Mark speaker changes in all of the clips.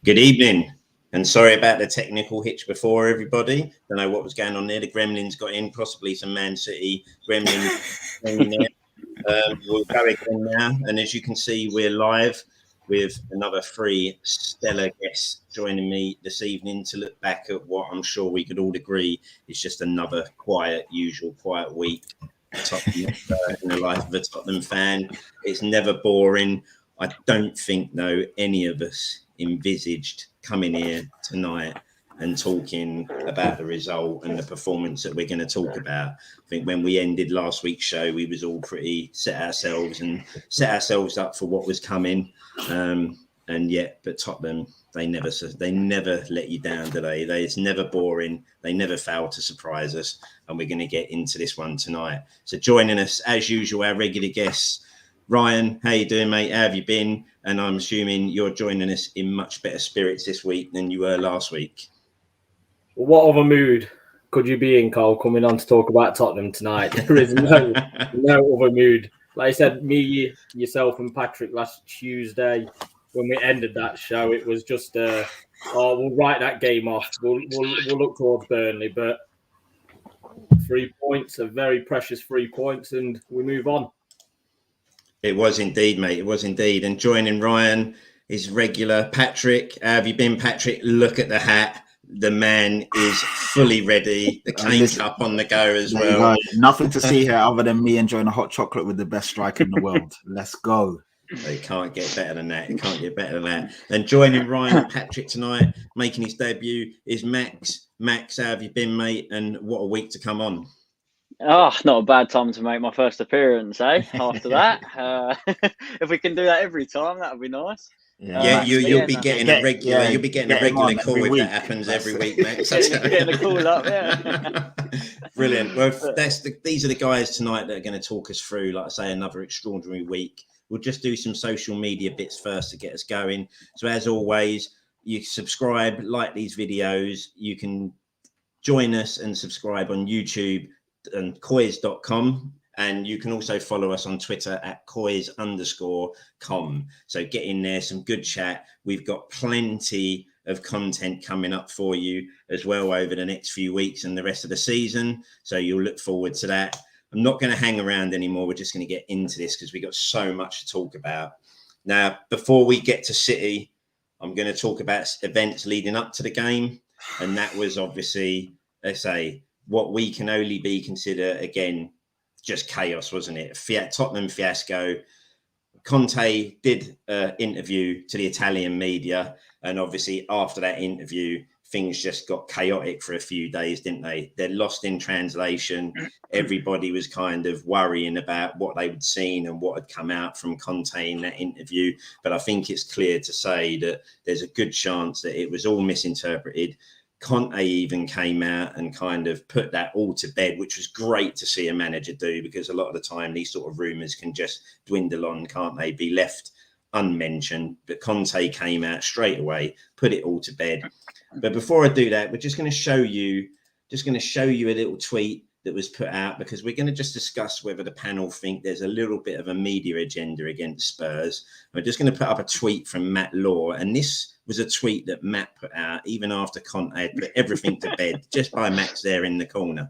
Speaker 1: Good evening, and sorry about the technical hitch before, everybody. Don't know what was going on there. The Gremlins got in, possibly some Man City Gremlins in there. We'll go again now, and as you can see, we're live with another 3 stellar guests joining me this evening to look back at what I'm sure we could all agree is just another usual quiet week in the life of a Tottenham fan. It's never boring. I don't think, though, any of us envisaged coming here tonight and talking about the result and the performance that we're going to talk about. I think when we ended last week's show, we was all pretty set ourselves up for what was coming. But Tottenham, they never let you down, do they? It's never boring. They never fail to surprise us, and we're going to get into this one tonight. So joining us, as usual, our regular guests. Ryan, how you doing, mate? How have you been? And I'm assuming you're joining us in much better spirits this week than you were last week.
Speaker 2: What other mood could you be in, Cole, coming on to talk about Tottenham tonight? There is no other mood. Like I said, me, yourself and Patrick last Tuesday, when we ended that show, it was just, we'll write that game off. We'll look towards Burnley, but 3 points, a very precious 3 points, and we move on.
Speaker 1: It was indeed, mate. It was indeed. And joining Ryan is regular Patrick. How have you been, Patrick? Look at the hat. The man is fully ready. The cane cup on the go as well.
Speaker 3: Nothing to see here other than me enjoying a hot chocolate with the best striker in the world. Let's go.
Speaker 1: They can't get better than that. And joining Ryan and Patrick tonight, making his debut, is Max. Max, how have you been, mate? And what a week to come on.
Speaker 4: Oh, not a bad time to make my first appearance, eh? After that, if we can do that every time, that would be nice.
Speaker 1: You'll be getting a regular. You'll be getting a regular call if that happens every week, Max.
Speaker 4: Getting a call up, yeah.
Speaker 1: Brilliant. Well, these are the guys tonight that are going to talk us through, like I say, another extraordinary week. We'll just do some social media bits first to get us going. So as always, you subscribe, like these videos. You can join us and subscribe on YouTube and COYS.com, and you can also follow us on Twitter at COYS_com. So get in there, some good chat. We've got plenty of content coming up for you as well over the next few weeks and the rest of the season. So you'll look forward to that. I'm not going to hang around anymore. We're just going to get into this because we've got so much to talk about. Now, before we get to City, I'm going to talk about events leading up to the game. And that was obviously, let's say, what we can only be considered, again, just chaos, wasn't it? Tottenham fiasco. Conte did an interview to the Italian media, and obviously after that interview, things just got chaotic for a few days, didn't they? They're lost in translation. Everybody was kind of worrying about what they would seen and what had come out from Conte in that interview. But I think it's clear to say that there's a good chance that it was all misinterpreted. Conte even came out and kind of put that all to bed, which was great to see a manager do, because a lot of the time these sort of rumours can just dwindle on, can't they? Be left unmentioned. But Conte came out straight away, put it all to bed. But before I do that, we're just going to show you a little tweet that was put out, because we're going to just discuss whether the panel think there's a little bit of a media agenda against Spurs. We're just going to put up a tweet from Matt Law, and this was a tweet that Matt put out even after Conte had put everything to bed, just by Max there in the corner.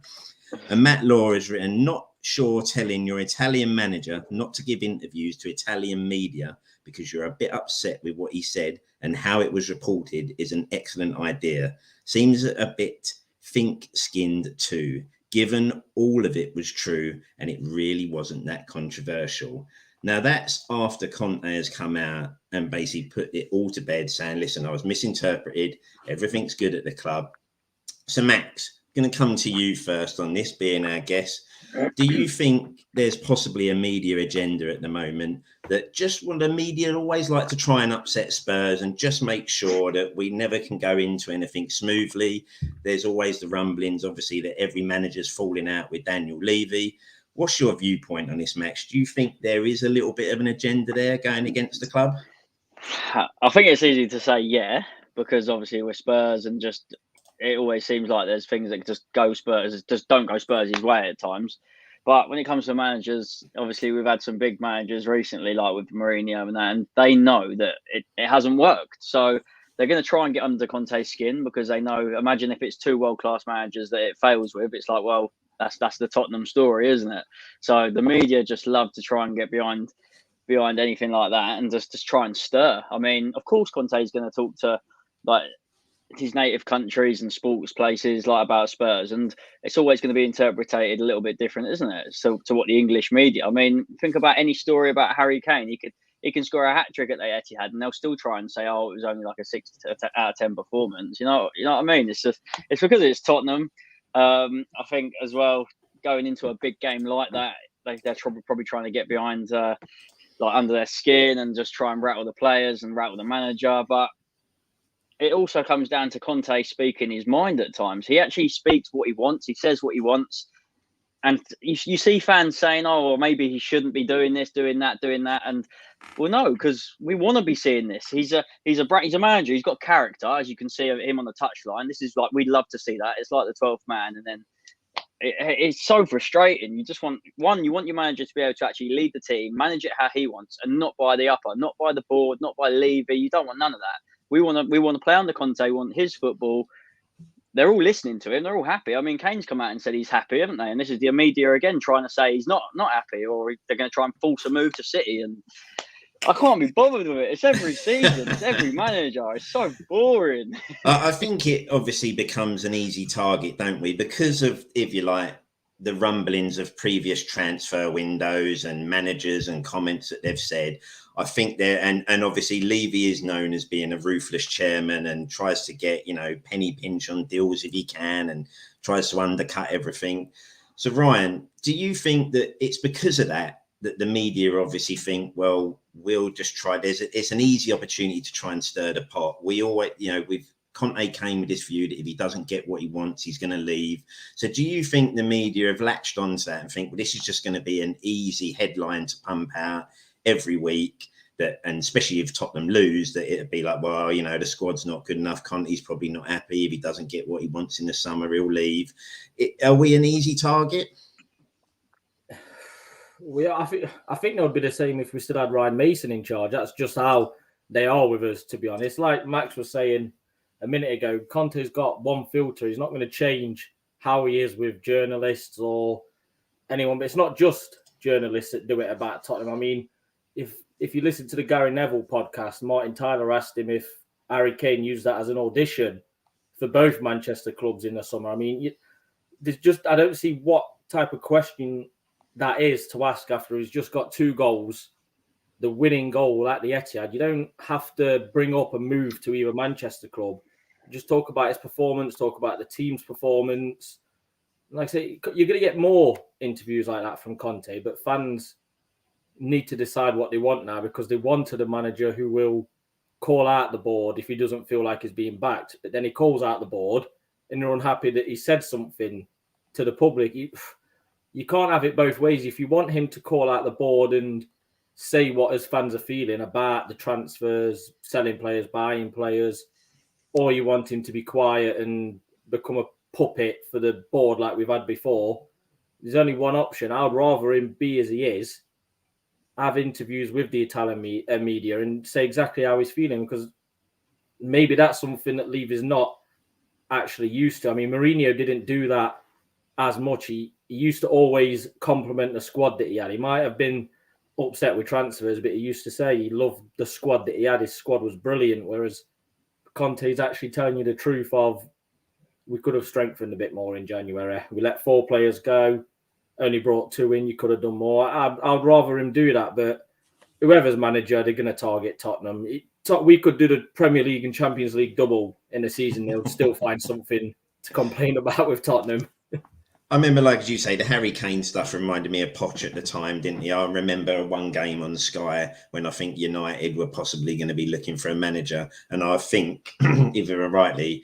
Speaker 1: And Matt Law has written, "Not sure telling your Italian manager not to give interviews to Italian media because you're a bit upset with what he said and how it was reported is an excellent idea. Seems a bit thin-skinned too, given all of it was true and it really wasn't that controversial." Now, that's after Conte has come out and basically put it all to bed, saying, listen, I was misinterpreted. Everything's good at the club. So, Max, I'm going to come to you first on this, being our guest. Do you think there's possibly a media agenda at the moment that just the media always like to try and upset Spurs and just make sure that we never can go into anything smoothly? There's always the rumblings, obviously, that every manager's falling out with Daniel Levy. What's your viewpoint on this, Max? Do you think there is a little bit of an agenda there going against the club?
Speaker 4: I think it's easy to say, yeah, because obviously we're Spurs, and just it always seems like there's things that just don't go Spurs' way at times. But when it comes to managers, obviously we've had some big managers recently, like with Mourinho and that, and they know that it hasn't worked. So they're going to try and get under Conte's skin because they know. Imagine if it's 2 world-class managers that it fails with. It's like, well, that's the Tottenham story, isn't it? So the media just love to try and get behind anything like that and just try and stir. I mean, of course, Conte's going to talk to like his native countries and sports places like about Spurs, and it's always going to be interpreted a little bit different, isn't it? So to what the English media. I mean, think about any story about Harry Kane. He can score a hat trick at the Etihad, and they'll still try and say, "Oh, it was only like a 6 out of 10 performance." You know what I mean? It's because it's Tottenham. I think as well, going into a big game like that, they're probably trying to get behind, like under their skin, and just try and rattle the players and rattle the manager. But it also comes down to Conte speaking his mind at times. He actually speaks what he wants. He says what he wants. And you see fans saying, "Oh, well, maybe he shouldn't be doing this, doing that." And well, no, because we want to be seeing this. He's a manager. He's got character, as you can see of him on the touchline. This is like, we'd love to see that. It's like the 12th man, and then it's so frustrating. You just want your manager to be able to actually lead the team, manage it how he wants, and not by the upper, not by the board, not by Levy. You don't want none of that. We want to play under Conte. We want his football. They're all listening to him. They're all happy. I mean, Kane's come out and said he's happy, haven't they? And this is the media again trying to say he's not happy, or they're going to try and force a move to City. And I can't be bothered with it. It's every season. It's every manager. It's so boring.
Speaker 1: I think it obviously becomes an easy target, don't we? Because of, if you like, the rumblings of previous transfer windows and managers and comments that they've said. I think and obviously Levy is known as being a ruthless chairman and tries to get, penny pinch on deals if he can and tries to undercut everything. So Ryan, do you think that it's because of that the media obviously think, well, we'll just try, it's an easy opportunity to try and stir the pot. We always, Conte came with this view that if he doesn't get what he wants, he's going to leave. So do you think the media have latched onto that and think, well, this is just going to be an easy headline to pump out every week, and especially if Tottenham lose, that it'd be like, well, the squad's not good enough. Conte's probably not happy. If he doesn't get what he wants in the summer, he'll leave. Are we an easy target?
Speaker 2: I think that would be the same if we still had Ryan Mason in charge. That's just how they are with us, to be honest. Like Max was saying a minute ago, Conte's got one filter. He's not going to change how he is with journalists or anyone. But it's not just journalists that do it about Tottenham. I mean, if you listen to the Gary Neville podcast, Martin Tyler asked him if Harry Kane used that as an audition for both Manchester clubs in the summer. I mean, I don't see what type of question that is to ask after he's just got 2 goals, the winning goal at the Etihad. You don't have to bring up a move to either Manchester club. Just talk about his performance, talk about the team's performance. Like I say, you're going to get more interviews like that from Conte, but fans need to decide what they want now, because they wanted a manager who will call out the board if he doesn't feel like he's being backed. But then he calls out the board and they're unhappy that he said something to the public. You can't have it both ways. If you want him to call out the board and say what his fans are feeling about the transfers, selling players, buying players, or you want him to be quiet and become a puppet for the board like we've had before, there's only one option. I'd rather him be as he is, have interviews with the Italian media and say exactly how he's feeling, because maybe that's something that Levy's not actually used to. I mean, Mourinho didn't do that as much. He used to always compliment the squad that he had. He might have been upset with transfers, but he used to say he loved the squad that he had. His squad was brilliant, whereas Conte's actually telling you the truth of, we could have strengthened a bit more in January. We let 4 players go, only brought 2 in. You could have done more. I'd rather him do that, but whoever's manager, they're going to target Tottenham. We could do the Premier League and Champions League double in a season. They'll still find something to complain about with Tottenham.
Speaker 1: I remember, like as you say, the Harry Kane stuff reminded me of Poch at the time, didn't you? I remember one game on Sky when I think United were possibly going to be looking for a manager. And I think, if you were rightly,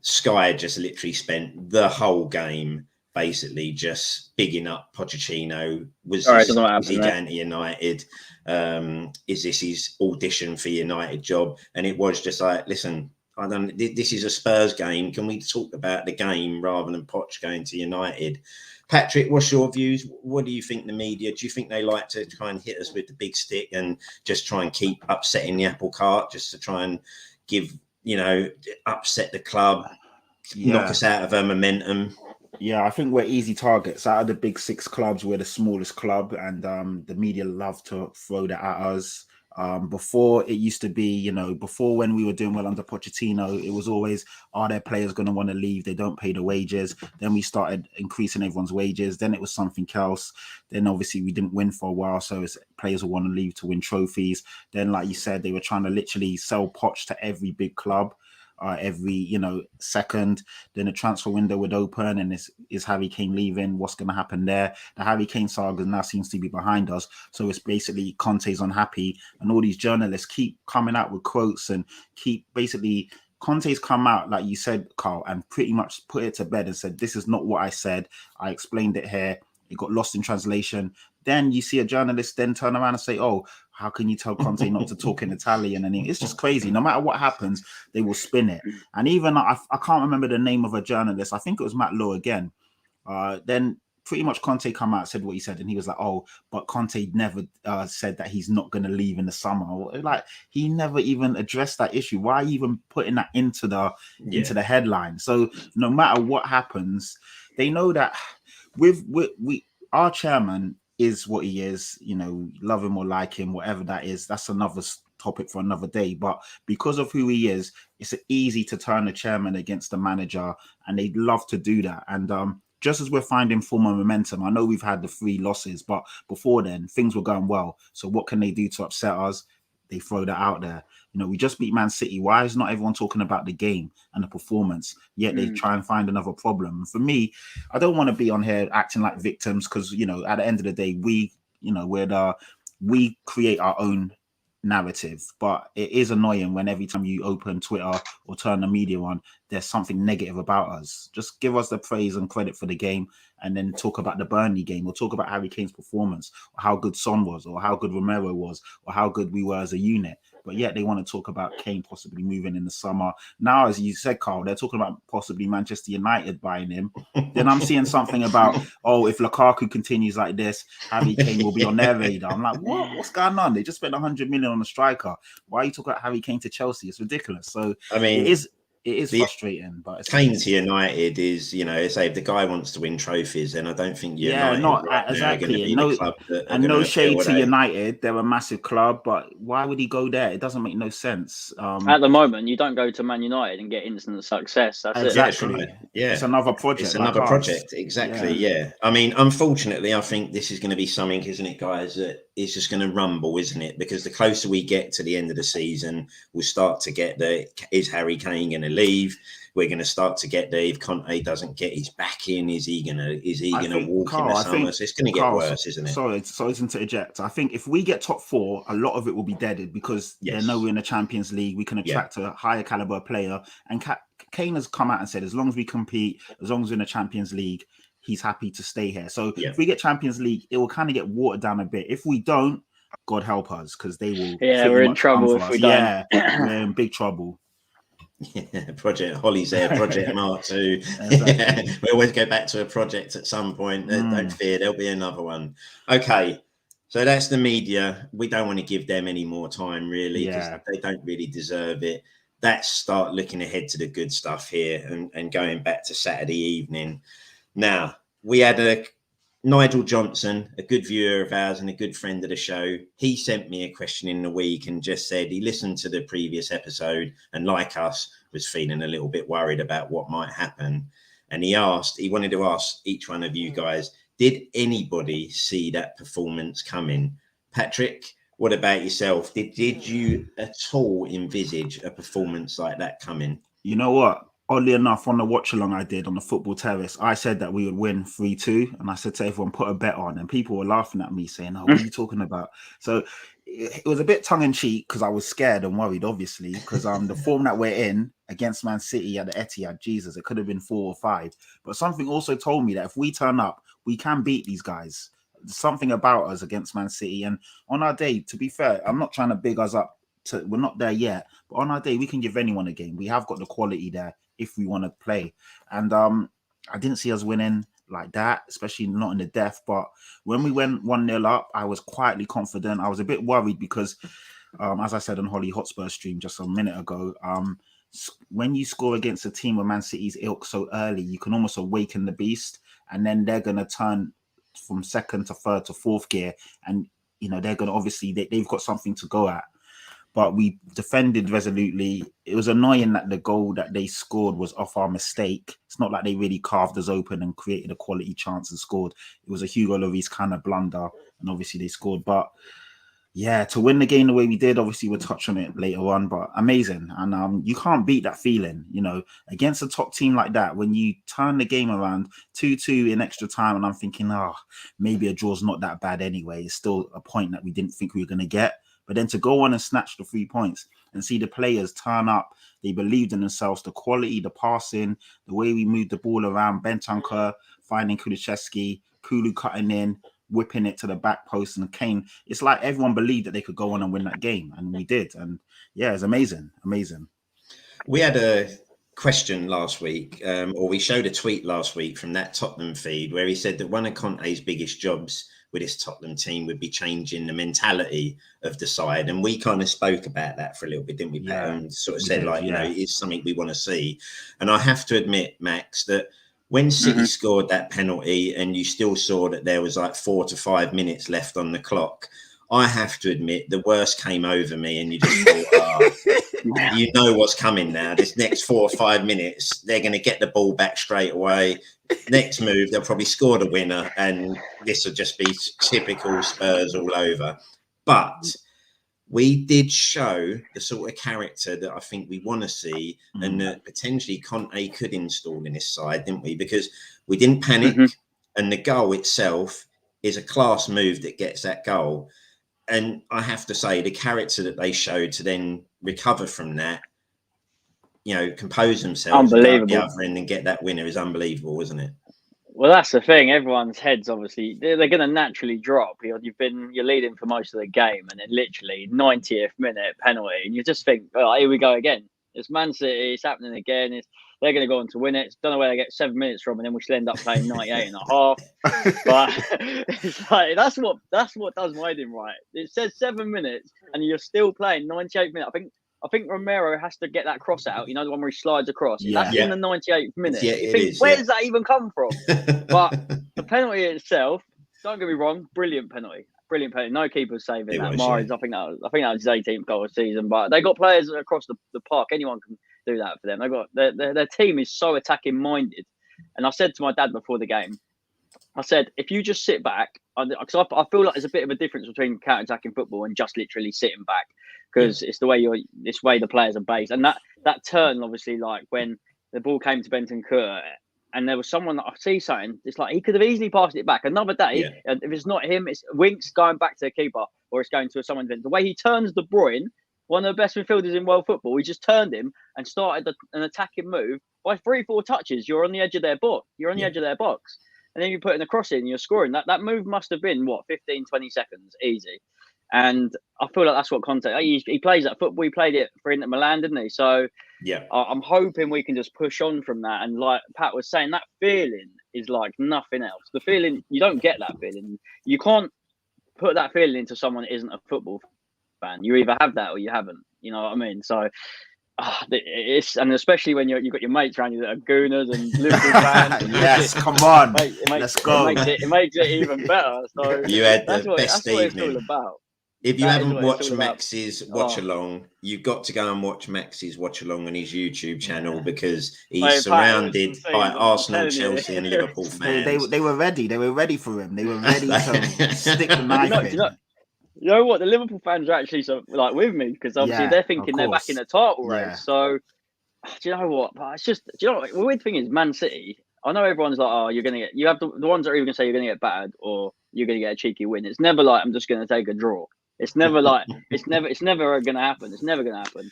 Speaker 1: Sky just literally spent the whole game basically just bigging up Pochettino. Is he going to United? Is this his audition for United job? And it was just like, listen, this is a Spurs game. Can we talk about the game rather than Poch going to United? Patrick, what's your views? What do you think the media? Do you think they like to try and hit us with the big stick and just try and keep upsetting the apple cart, just to try and give upset the club, knock us out of our momentum.
Speaker 3: Yeah, I think we're easy targets. Out of the big 6 clubs, we're the smallest club, and the media love to throw that at us. Before it used to be, before when we were doing well under Pochettino, it was always, are their players going to want to leave? They don't pay the wages. Then we started increasing everyone's wages. Then it was something else. Then obviously we didn't win for a while, so players will want to leave to win trophies. Then, like you said, they were trying to literally sell Poch to every big club. Every second, then the transfer window would open, and is Harry Kane leaving? What's going to happen there? The Harry Kane saga now seems to be behind us, so it's basically Conte's unhappy, and all these journalists keep coming out with quotes and keep basically Conte's come out, like you said, Carl, and pretty much put it to bed and said, this is not what I said. I explained it here. It got lost in translation. Then you see a journalist then turn around and say, oh, how can you tell Conte not to talk in Italian? And it's just crazy. No matter what happens, they will spin it. And even I can't remember the name of a journalist. I think it was Matt Lowe again. Then pretty much Conte come out, said what he said. And he was like, oh, but Conte never said that he's not going to leave in the summer. Like, he never even addressed that issue. Why even putting that into the headline? So no matter what happens, they know that our chairman is what he is, love him or like him, whatever that is, that's another topic for another day. But because of who he is, it's easy to turn the chairman against the manager, and they'd love to do that. And just as we're finding form and momentum, I know we've had the 3 losses, but before then, things were going well. So what can they do to upset us? They throw that out there. We just beat Man City. Why is not everyone talking about the game and the performance? Yet they try and find another problem. And for me, I don't want to be on here acting like victims, because, at the end of the day, we create our own narrative. But it is annoying when every time you open Twitter or turn the media on, there's something negative about us. Just give us the praise and credit for the game, and then talk about the Burnley game, or talk about Harry Kane's performance, or how good Son was, or how good Romero was, or how good we were as a unit. But yet they want to talk about Kane possibly moving in the summer. Now, as you said, Carl, they're talking about possibly Manchester United buying him. Then I'm seeing something about, if Lukaku continues like this, Harry Kane will be on their radar. I'm like, what? What's going on? They just spent 100 million on a striker. Why are you talking about Harry Kane to Chelsea? It's ridiculous. So I mean, it is frustrating, but it's
Speaker 1: Kane to United is, say if the guy wants to win trophies, then I don't think United
Speaker 3: exactly. No shade to United, they're a massive club, but why would he go there? It doesn't make no sense.
Speaker 4: At the moment, you don't go to Man United and get instant success. That's
Speaker 3: exactly.
Speaker 1: It. Yeah,
Speaker 3: it's another project.
Speaker 1: It's another project. Exactly. Yeah. I mean, unfortunately, I think this is going to be something, isn't it, guys? That is just going to rumble, isn't it? Because the closer we get to the end of the season, we'll start to get is Harry Kane going to leave? We're going to start to get if Conte doesn't get his back in, is he going to walk in the summer? So it's going to get worse, isn't it?
Speaker 3: Sorry to interject. I think if we get top 4, a lot of it will be deaded, because they know we're in the Champions League. We can attract a higher caliber player, and Kane has come out and said, as long as we compete, as long as we're in the Champions League, he's happy to stay here. So if we get Champions League, it will kind of get watered down a bit. If we don't, God help us, because they will.
Speaker 4: Yeah, we're in trouble if we don't.
Speaker 3: Yeah, we're in big trouble.
Speaker 1: Yeah, Project Holly's there, Project Mark 2. Exactly. We always go back to a project at some point. Don't fear, there'll be another one. Okay, so that's the media. We don't want to give them any more time, really, because they don't really deserve it. Let's start looking ahead to the good stuff here and going back to Saturday evening. Now, we had Nigel Johnson, a good viewer of ours and a good friend of the show. He sent me a question in the week and just said he listened to the previous episode and, like us, was feeling a little bit worried about what might happen. And he wanted to ask each one of you guys, did anybody see that performance coming? Patrick, what about yourself? Did you at all envisage a performance like that coming?
Speaker 3: You know what? Oddly enough, on the watch along I did on the football terrace, I said that we would win 3-2, and I said to everyone, put a bet on, and people were laughing at me saying, what are you talking about? So it was a bit tongue-in-cheek, because I was scared and worried, obviously, because the form that we're in against Man City at the Etihad, Jesus, it could have been 4 or 5. But something also told me that if we turn up, we can beat these guys. There's something about us against Man City, and on our day, to be fair, I'm not trying to big us up. We're not there yet, but on our day, we can give anyone a game. We have got the quality there if we want to play. And I didn't see us winning like that, especially not in the death. But when we went 1-0 up, I was quietly confident. I was a bit worried because, as I said on Holly Hotspur stream just a minute ago, when you score against a team of Man City's ilk so early, you can almost awaken the beast, and then they're going to turn from second to third to fourth gear, and they're going to obviously they've got something to go at. But we defended resolutely. It was annoying that the goal that they scored was off our mistake. It's not like they really carved us open and created a quality chance and scored. It was a Hugo Lloris kind of blunder, and obviously they scored. But yeah, to win the game the way we did, obviously we'll touch on it later on, but amazing. And you can't beat that feeling, against a top team like that, when you turn the game around 2-2 in extra time, and I'm thinking, maybe a draw's not that bad anyway. It's still a point that we didn't think we were going to get. But then to go on and snatch the 3 points and see the players turn up, they believed in themselves, the quality, the passing, the way we moved the ball around, Bentancur finding Kulusevski, Kulu cutting in, whipping it to the back post, and Kane. It's like everyone believed that they could go on and win that game, and we did. And yeah, it's amazing.
Speaker 1: We had a question last week, or we showed a tweet last week from that Tottenham feed where he said that one of Conte's biggest jobs with his Tottenham team would be changing the mentality of the side. And we kind of spoke about that for a little bit, didn't we, Pat?
Speaker 3: Yeah,
Speaker 1: and sort of
Speaker 3: we
Speaker 1: said,
Speaker 3: did,
Speaker 1: it's something we want to see. And I have to admit, Max, that when City scored that penalty and you still saw that there was like 4 to 5 minutes left on the clock, I have to admit the worst came over me, and you just thought, you know what's coming now. This next 4 or 5 minutes, they're going to get the ball back straight away. Next move, they'll probably score the winner, and this will just be typical Spurs all over. But we did show the sort of character that I think we want to see, and that potentially Conte could install in his side, didn't we? Because we didn't panic, and the goal itself is a class move that gets that goal. And I have to say, the character that they showed to then recover from that, compose themselves, and go up the other end and get that winner is unbelievable, isn't it?
Speaker 4: Well, that's the thing. Everyone's heads, obviously, they're going to naturally drop. You're leading for most of the game, and then literally 90th minute penalty, and you just think, here we go again. It's Man City. It's happening again. They're going to go on to win it. Don't know where they get 7 minutes from, and then we should end up playing 98 and a half. But it's like that's what does my head in right. It says 7 minutes, and you're still playing 98 minutes. I think Romero has to get that cross out. The one where he slides across. That's in the 98th minute.
Speaker 1: Yeah,
Speaker 4: you think, where does that even come from? But the penalty itself, don't get me wrong, brilliant penalty. No keeper saving that. Mahrez, I think that was his 18th goal of the season. But they got players across the park. Anyone can do that for them. They got their team is so attacking minded. And I said to my dad before the game, I said, if you just sit back, because I feel like there's a bit of a difference between counter-attacking football and just literally sitting back, because it's the way the players are based. And that turn, obviously, like when the ball came to Bentancur, and there was someone that I see something, it's like he could have easily passed it back another day. And if it's not him, it's Winks going back to the keeper, or it's going to someone. The way he turns De Bruyne, one of the best midfielders in world football, he just turned him and started an attacking move. By 3-4 touches, you're on the edge of their box. And then you're putting a cross in, you're scoring. That move must have been, 15, 20 seconds, easy. And I feel like that's what Conte, he plays that football. He played it for Inter Milan, didn't he? So I'm hoping we can just push on from that. And like Pat was saying, that feeling is like nothing else. The feeling, you don't get that feeling. You can't put that feeling into someone that isn't a football fan. You either have that or you haven't. You know what I mean? So and especially when you've got your mates around you that are Gooners and Liverpool fans.
Speaker 3: Yes, come on, let's go.
Speaker 4: It makes it even better. So
Speaker 1: you had the best evening.
Speaker 4: That's what it's all about.
Speaker 1: If you haven't watched Max's watch along, you've got to go and watch Max's watch along on his YouTube channel, because he's surrounded by Arsenal, Chelsea, and Liverpool fans.
Speaker 3: They were ready. They were ready for him. They were ready to stick the knife in.
Speaker 4: You know what? The Liverpool fans are actually with me, because obviously they're thinking they're back in the title race. So, do you know what? But it's just, do you know what? The weird thing is, Man City, I know everyone's like, you're going to get, you have the ones that are even going to say you're going to get battered or you're going to get a cheeky win. It's never like, I'm just going to take a draw. It's never like, it's never going to happen. It's never going to happen.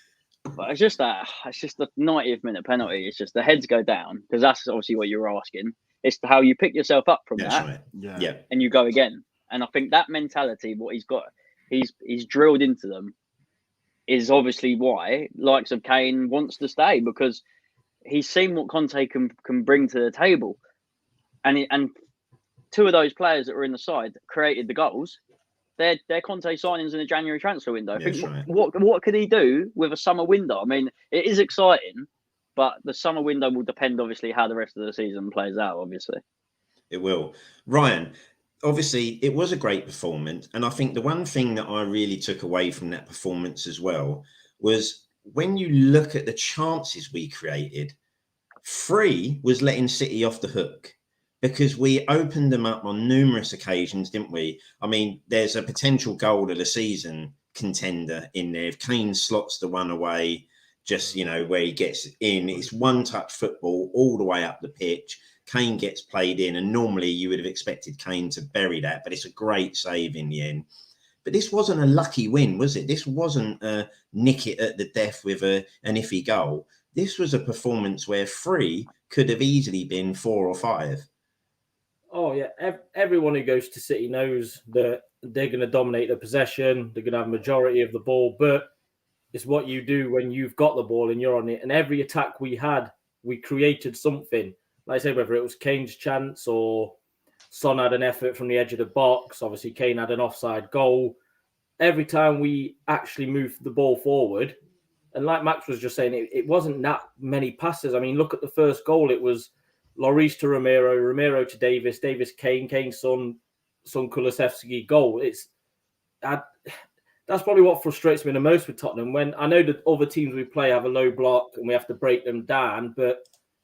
Speaker 4: But it's just the 90th minute penalty. It's just the heads go down, because that's obviously what you're asking. It's how you pick yourself up from that. Right.
Speaker 3: Yeah.
Speaker 4: And you go again. And I think that mentality, what he's drilled into them, is obviously why likes of Kane wants to stay, because he's seen what Conte can bring to the table, and 2 of those players that were in the side created the goals. they're Conte signings in the January transfer window.
Speaker 1: Yeah,
Speaker 4: Think,
Speaker 1: right.
Speaker 4: what could he do with a summer window? I mean, it is exciting, but the summer window will depend, obviously, how the rest of the season plays out, obviously.
Speaker 1: It will. Ryan, obviously, it was a great performance. And I think the one thing that I really took away from that performance as well was when you look at the chances we created, 3 was letting City off the hook because we opened them up on numerous occasions, didn't we? I mean, there's a potential goal of the season contender in there. If Kane slots the one away, just, where he gets in, it's one-touch football all the way up the pitch. Kane gets played in, and normally you would have expected Kane to bury that, but it's a great save in the end. But this wasn't a lucky win, was it? This wasn't a nick it at the death with an iffy goal. This was a performance where 3 could have easily been 4 or 5.
Speaker 2: Oh, yeah. Everyone who goes to City knows that they're going to dominate the possession. They're going to have a majority of the ball. But it's what you do when you've got the ball and you're on it. And every attack we had, we created something. Like I say, whether it was Kane's chance or Son had an effort from the edge of the box. Obviously, Kane had an offside goal. Every time we actually moved the ball forward, and like Max was just saying, it wasn't that many passes. I mean, look at the first goal. It was Lloris to Romero, Romero to Davis, Davis, Kane, Son, Kulusevski goal. That's probably what frustrates me the most with Tottenham. When I know that other teams we play have a low block and we have to break them down, but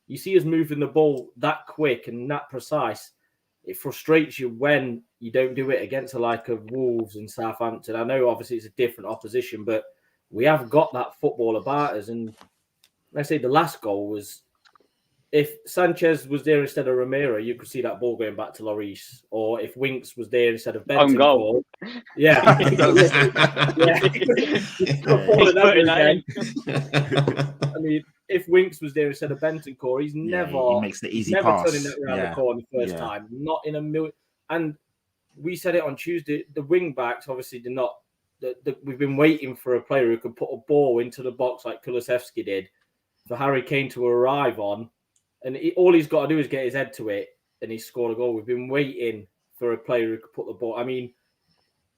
Speaker 2: you see us moving the ball that quick and that precise. It frustrates you when you don't do it against the like of Wolves and Southampton. I know obviously it's a different opposition, but we have got that football about us. And like I say, the last goal was, if Sanchez was there instead of Romero, you could see that ball going back to Lloris. Or if Winks was there instead of Benton.
Speaker 4: Goal.
Speaker 2: Yeah. I mean, if Winks was there instead of Bentancur, he's never
Speaker 3: he makes the easy pass.
Speaker 2: turning that around the corner the first time. Not in a million. And we said it on Tuesday. The wing backs obviously did not. We've been waiting for a player who could put a ball into the box like Kulusevski did for Harry Kane to arrive on, and all he's got to do is get his head to it, and he's scored a goal. We've been waiting for a player who could put the ball. I mean,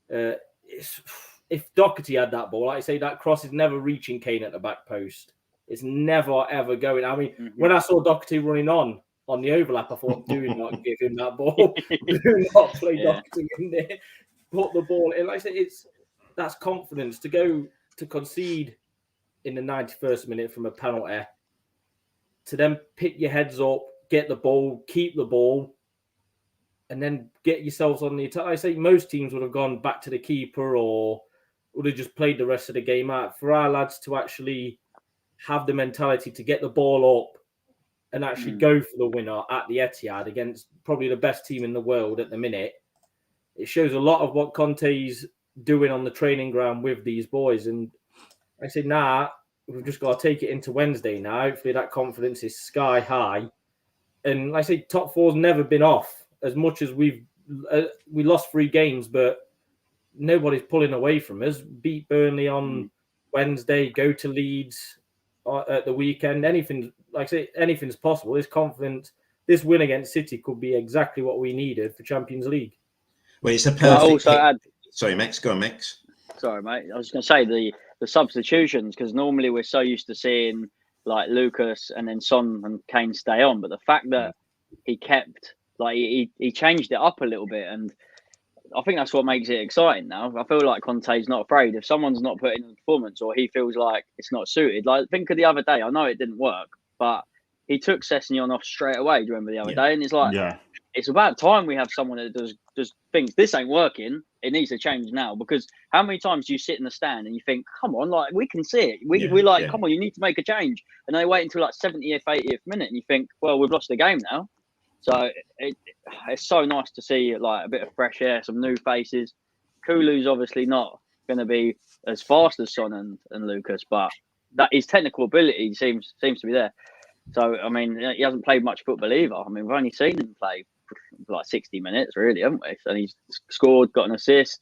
Speaker 2: if Doherty had that ball, like I say, that cross is never reaching Kane at the back post. It's never, ever going. I mean, when I saw Doherty running on the overlap, I thought, do not give him that ball. Do not play Doherty in there. Put the ball in. Like I say, that's confidence to go to concede in the 91st minute from a penalty, to then pick your heads up, get the ball, keep the ball, and then get yourselves on the attack. I say most teams would have gone back to the keeper or would have just played the rest of the game out. For our lads to actually have the mentality to get the ball up and actually go for the winner at the Etihad against probably the best team in the world at the minute, it shows a lot of what Conte's doing on the training ground with these boys. And I say, we've just got to take it into Wednesday now. Hopefully that confidence is sky high. And like I say, top four's never been off as much as we lost 3 games, but nobody's pulling away from us. Beat Burnley on Wednesday, go to Leeds at the weekend. Anything, like I say, anything's possible. This confidence, this win against City could be exactly what we needed for Champions League.
Speaker 1: Well, it's a perfect.
Speaker 4: Sorry,
Speaker 1: Max. Go on, Max.
Speaker 4: Sorry, mate. I was going to say the substitutions, because normally we're so used to seeing like Lucas and then Son and Kane stay on, but the fact that he kept, like, he changed it up a little bit, and I think that's what makes it exciting now. I feel like Conte's not afraid. If someone's not putting in a performance or he feels like it's not suited, like think of the other day. I know it didn't work, but he took Sessegnon off straight away. Do you remember the other day? And it's like, it's about time we have someone that just thinks this ain't working. It needs to change now, because how many times do you sit in the stand and you think, come on, like we can see it. We're like, come on, you need to make a change. And they wait until like 70th, 80th minute and you think, well, we've lost the game now. So it's so nice to see like a bit of fresh air, some new faces. Kulu's obviously not going to be as fast as Son and Lucas, but that his technical ability seems to be there. So, I mean, he hasn't played much football either. I mean, we've only seen him play for like 60 minutes, really, haven't we? And he's scored, got an assist.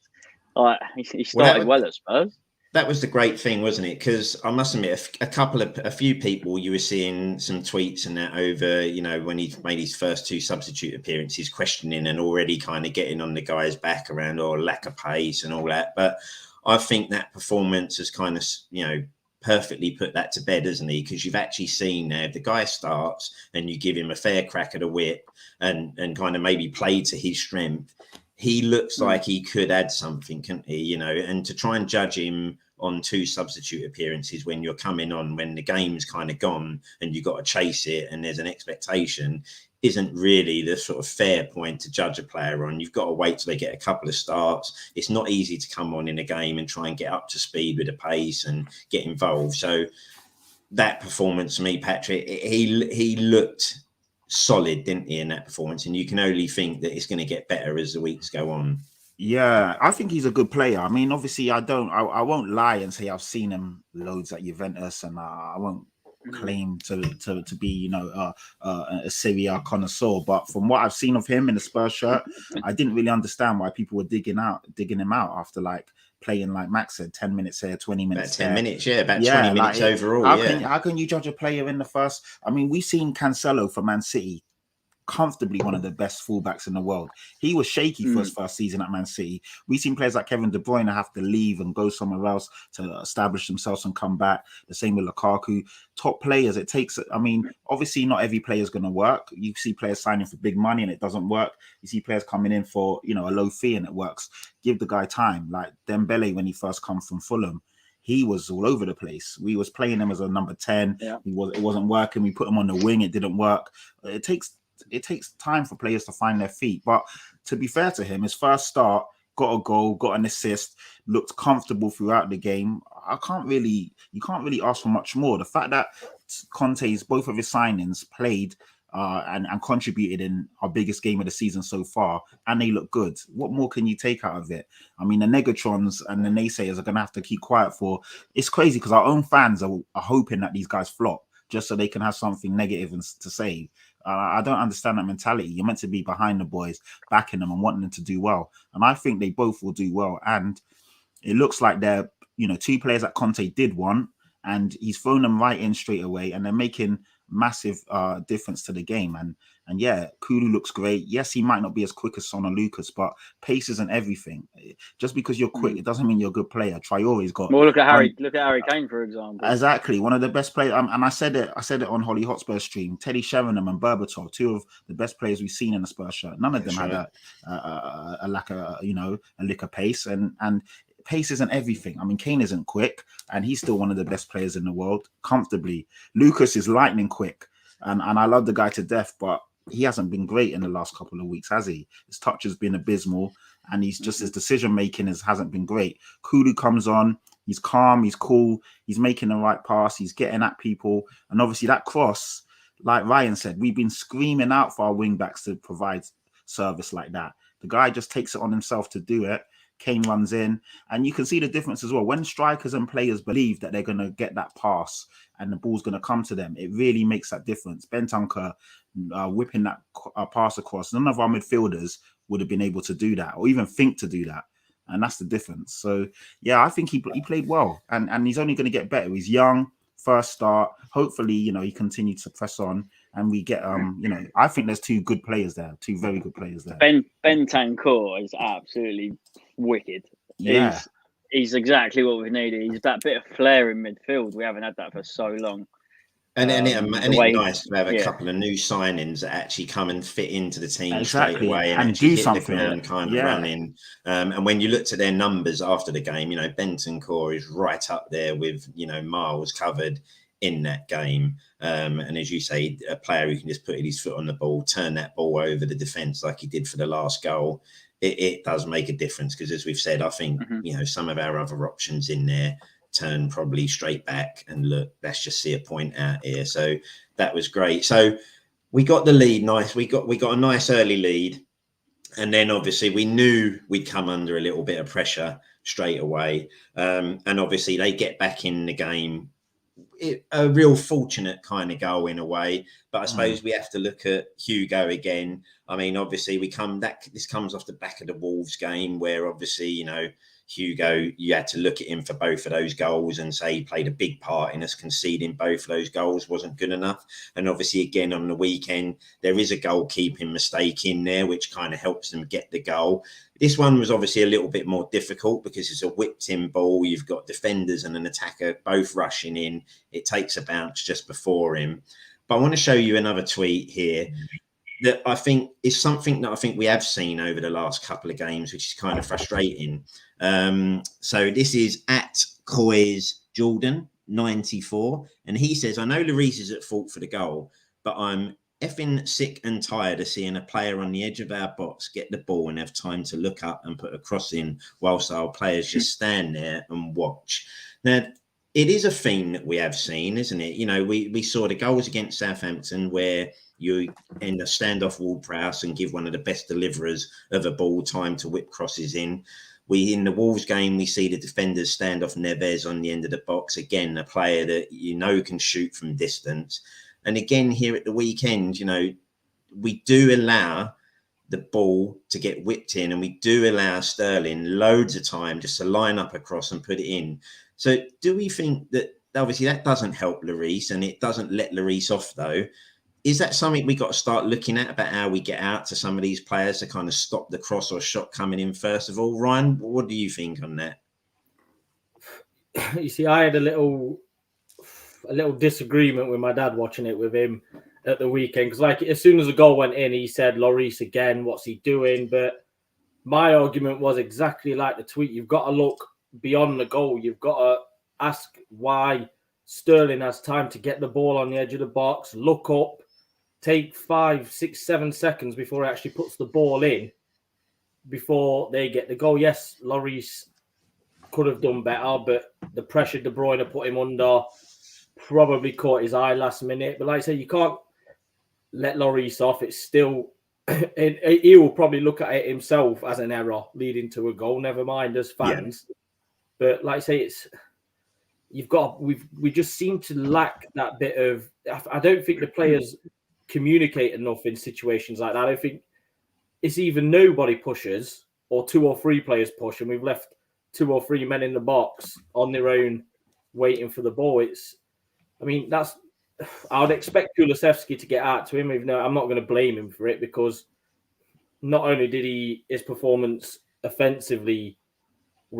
Speaker 4: Like he started well at Spurs.
Speaker 1: That was the great thing, wasn't it? Because I must admit, a few people, you were seeing some tweets and that over, when he made his first 2 substitute appearances, questioning and already kind of getting on the guy's back around lack of pace and all that. But I think that performance has kind of, perfectly put that to bed, hasn't he? Because you've actually seen now the guy starts and you give him a fair crack at a whip and kind of maybe play to his strength. He looks like he could add something, can't he? And to try and judge him on 2 substitute appearances when you're coming on, when the game's kind of gone and you've got to chase it and there's an expectation, isn't really the sort of fair point to judge a player on. You've got to wait till they get a couple of starts. It's not easy to come on in a game and try and get up to speed with the pace and get involved. So that performance, to me, Patrick, he looked solid, didn't he, in that performance? And you can only think that it's going to get better as the weeks go on.
Speaker 3: Yeah, I think he's a good player. I mean, obviously, I won't lie and say I've seen him loads at Juventus, and I won't claim to be, a Serie A connoisseur. But from what I've seen of him in the Spurs shirt, I didn't really understand why people were digging him out after playing, like Max said, 10 minutes here, 20 minutes.
Speaker 1: About 10 minutes, about 20 minutes overall.
Speaker 3: How can you judge a player in the first? I mean, we've seen Cancelo for Man City, comfortably one of the best fullbacks in the world. He was shaky for his first season at Man City. We've seen players like Kevin De Bruyne have to leave and go somewhere else to establish themselves and come back. The same with Lukaku. Top players, it takes, obviously not every player is going to work. You see players signing for big money and it doesn't work. You see players coming in for, a low fee and it works. Give the guy time. Like Dembele, when he first comes from Fulham, he was all over the place. We was playing him as a number 10. Yeah. It wasn't working. We put him on the wing. It didn't work. It takes time for players to find their feet. But to be fair to him, his first start, got a goal, got an assist, looked comfortable throughout the game. You can't really ask for much more. The fact that Conte's both of his signings played and contributed in our biggest game of the season so far, and they look good. What more can you take out of it? I mean, the Negatrons and the naysayers are going to have to keep quiet for. It's crazy because our own fans are hoping that these guys flop just so they can have something negative to say. I don't understand that mentality. You're meant to be behind the boys, backing them and wanting them to do well. And I think they both will do well. And it looks like they're, 2 players that Conte did want, and he's thrown them right in straight away, and they're making massive difference to the game. And yeah, Kulu looks great. Yes, he might not be as quick as Son or Lucas, but pace isn't everything. Just because you're quick, it doesn't mean you're a good player. Traore's got.
Speaker 4: Well, look at Harry Kane, for example.
Speaker 3: Exactly, one of the best players. And I said it on Holly Hotspur stream. Teddy Sheringham and Berbatov, 2 of the best players we've seen in the Spurs shirt. None of them had a lack of, a lick of pace. And pace isn't everything. I mean, Kane isn't quick, and he's still one of the best players in the world, comfortably. Lucas is lightning quick, and I love the guy to death, but he hasn't been great in the last couple of weeks, has he? His touch has been abysmal, and his decision making hasn't been great. Kulu comes on, he's calm, he's cool, he's making the right pass, he's getting at people, and obviously that cross, like Ryan said, we've been screaming out for our wing backs to provide service like that. The guy just takes it on himself to do it. Kane runs in, and you can see the difference as well. When strikers and players believe that they're going to get that pass and the ball's going to come to them, it really makes that difference. Bentancur whipping that pass across, none of our midfielders would have been able to do that or even think to do that. And that's the difference. So, yeah, I think he played well, and he's only going to get better. He's young, first start. Hopefully, he continues to press on. And we get, I think there's 2 good players there, 2 very good players there.
Speaker 4: Bentancur is absolutely wicked.
Speaker 3: Yeah.
Speaker 4: He's exactly what we needed. He's that bit of flair in midfield. We haven't had that for so long.
Speaker 1: And it's nice to have a couple of new signings that actually come and fit into the team straight away and
Speaker 3: do something
Speaker 1: and kind of running. And when you looked at their numbers after the game, Bentancur is right up there with, miles covered in that game. And as you say, a player who can just put his foot on the ball, turn that ball over the defence like he did for the last goal. It does make a difference because, as we've said, I think, some of our other options in there turn probably straight back and look, let's just see a point out here. So that was great. So we got the lead nice. We got a nice early lead. And then obviously we knew we'd come under a little bit of pressure straight away. And obviously they get back in the game. A real fortunate kind of goal in a way, but I suppose we have to look at Hugo again. I mean, obviously this comes off the back of the Wolves game where obviously, Hugo, you had to look at him for both of those goals and say he played a big part in us conceding both of those goals, wasn't good enough. And obviously, again, on the weekend, there is a goalkeeping mistake in there, which kind of helps them get the goal. This one was obviously a little bit more difficult because it's a whipped-in ball. You've got defenders and an attacker both rushing in. It takes a bounce just before him. But I want to show you another tweet here that I think is something that I think we have seen over the last couple of games, which is kind of frustrating. So this is at COYS Jordan 94, and he says, I know Lloris is at fault for the goal, but I'm effing sick and tired of seeing a player on the edge of our box get the ball and have time to look up and put a cross in whilst our players just stand there and watch. Now, it is a theme that we have seen, isn't it? You know, we saw the goals against Southampton where you end a standoff Ward-Prowse and give one of the best deliverers of a ball time to whip crosses in. In the Wolves game, we see the defenders stand off Neves on the end of the box. Again, a player that you know can shoot from distance. And again, here at the weekend, you know, we do allow the ball to get whipped in, and we do allow Sterling loads of time just to line up across and put it in. So do we think that obviously that doesn't help Lloris and it doesn't let Lloris off though? Is that something we got to start looking at about how we get out to some of these players to kind of stop the cross or shot coming in first of all? Ryan, what do you think on that?
Speaker 2: You see, I had a little disagreement with my dad watching it with him at the weekend because, like, as soon as the goal went in, he said, Lloris again, what's he doing? But my argument was exactly like the tweet. You've got to look beyond the goal. You've got to ask why Sterling has time to get the ball on the edge of the box, look up, take 5, 6, 7 seconds before he actually puts the ball in before they get the goal. Yes, Lloris could have done better, but the pressure De Bruyne put him under probably caught his eye last minute. But like I say, you can't let Lloris off. It's still, he will probably look at it himself as an error leading to a goal, never mind as fans. Yeah. But like I say, we just seem to lack that bit of, I don't think the players communicate enough in situations like that. I don't think it's either nobody pushes or 2 or 3 players push, and we've left 2 or 3 men in the box on their own waiting for the ball. I would expect Kulusevski to get out to him. Even though I'm not going to blame him for it, because not only did his performance offensively,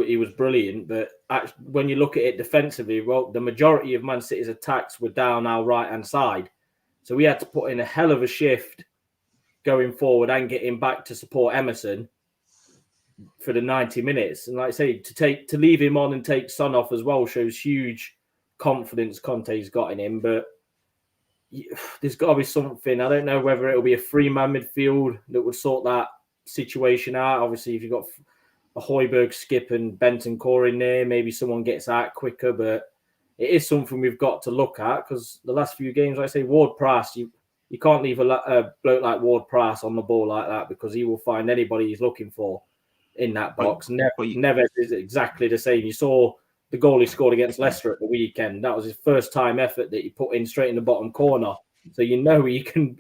Speaker 2: he was brilliant, but when you look at it defensively, well, the majority of Man City's attacks were down our right-hand side. So we had to put in a hell of a shift going forward and get him back to support Emerson for the 90 minutes. And like I say, to leave him on and take Son off as well shows huge confidence Conte's got in him. But there's got to be something. I don't know whether it'll be a 3-man midfield that would sort that situation out. Obviously, if you've got a Højbjerg, Skip and Bentancur in there, maybe someone gets out quicker, but it is something we've got to look at, because the last few games, like I say, Ward-Prowse, you can't leave a bloke like Ward-Prowse on the ball like that, because he will find anybody he's looking for in that box. Never is exactly the same. You saw the goal he scored against Leicester at the weekend. That was his first time effort that he put in straight in the bottom corner. So you know he can.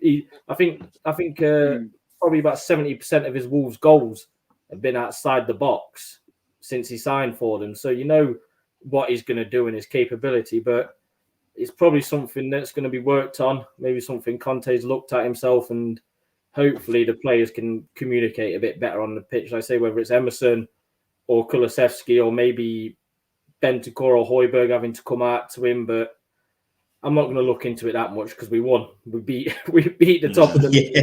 Speaker 2: I think probably about 70% of his Wolves goals have been outside the box since he signed for them. So you know what he's going to do and his capability, but it's probably something that's going to be worked on. Maybe something Conte's looked at himself, and hopefully the players can communicate a bit better on the pitch. Like I say, whether it's Emerson or Kulusevski or maybe Bentancur or Højbjerg having to come out to him, but I'm not going to look into it that much because we won. We beat the top of the league.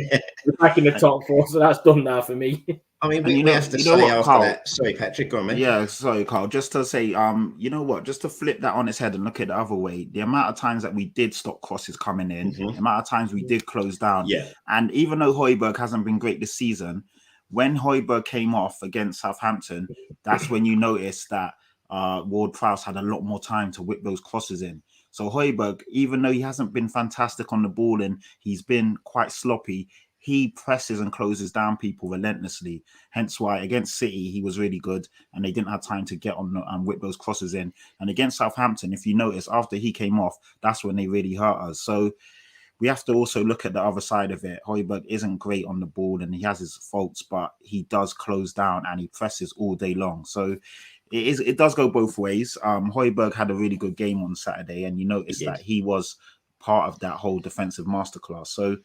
Speaker 2: We're back in the top 4, so that's done now for me.
Speaker 1: I mean, we have to say after Carl, that. Sorry, Patrick, go on, mate.
Speaker 3: Yeah, sorry, Carl. Just to say, you know what? Just to flip that on its head and look at it the other way, the amount of times that we did stop crosses coming in, the amount of times we did close down.
Speaker 1: Yeah.
Speaker 3: And even though Højbjerg hasn't been great this season, when Højbjerg came off against Southampton, that's when you notice that Ward-Prowse had a lot more time to whip those crosses in. So Højbjerg, even though he hasn't been fantastic on the ball and he's been quite sloppy, he presses and closes down people relentlessly. Hence why against City, he was really good and they didn't have time to get on and whip those crosses in. And against Southampton, if you notice, after he came off, that's when they really hurt us. So we have to also look at the other side of it. Højbjerg isn't great on the ball and he has his faults, but he does close down and he presses all day long. So It does go both ways. Højbjerg had a really good game on Saturday, and you noticed that he was part of that whole defensive masterclass. So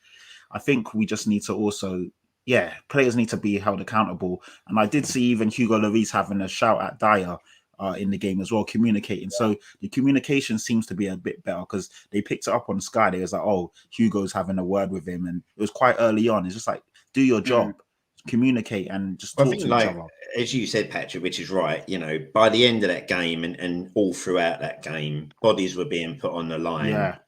Speaker 3: I think we just need to also, players need to be held accountable. And I did see even Hugo Lloris having a shout at Dyer in the game as well, communicating. So the communication seems to be a bit better because they picked it up on Sky. They was like, oh, Hugo's having a word with him. And it was quite early on. It's just like, do your job. Communicate and just talk to each other.
Speaker 1: As you said, Patrick, which is right, by the end of that game and all throughout that game, bodies were being put on the line at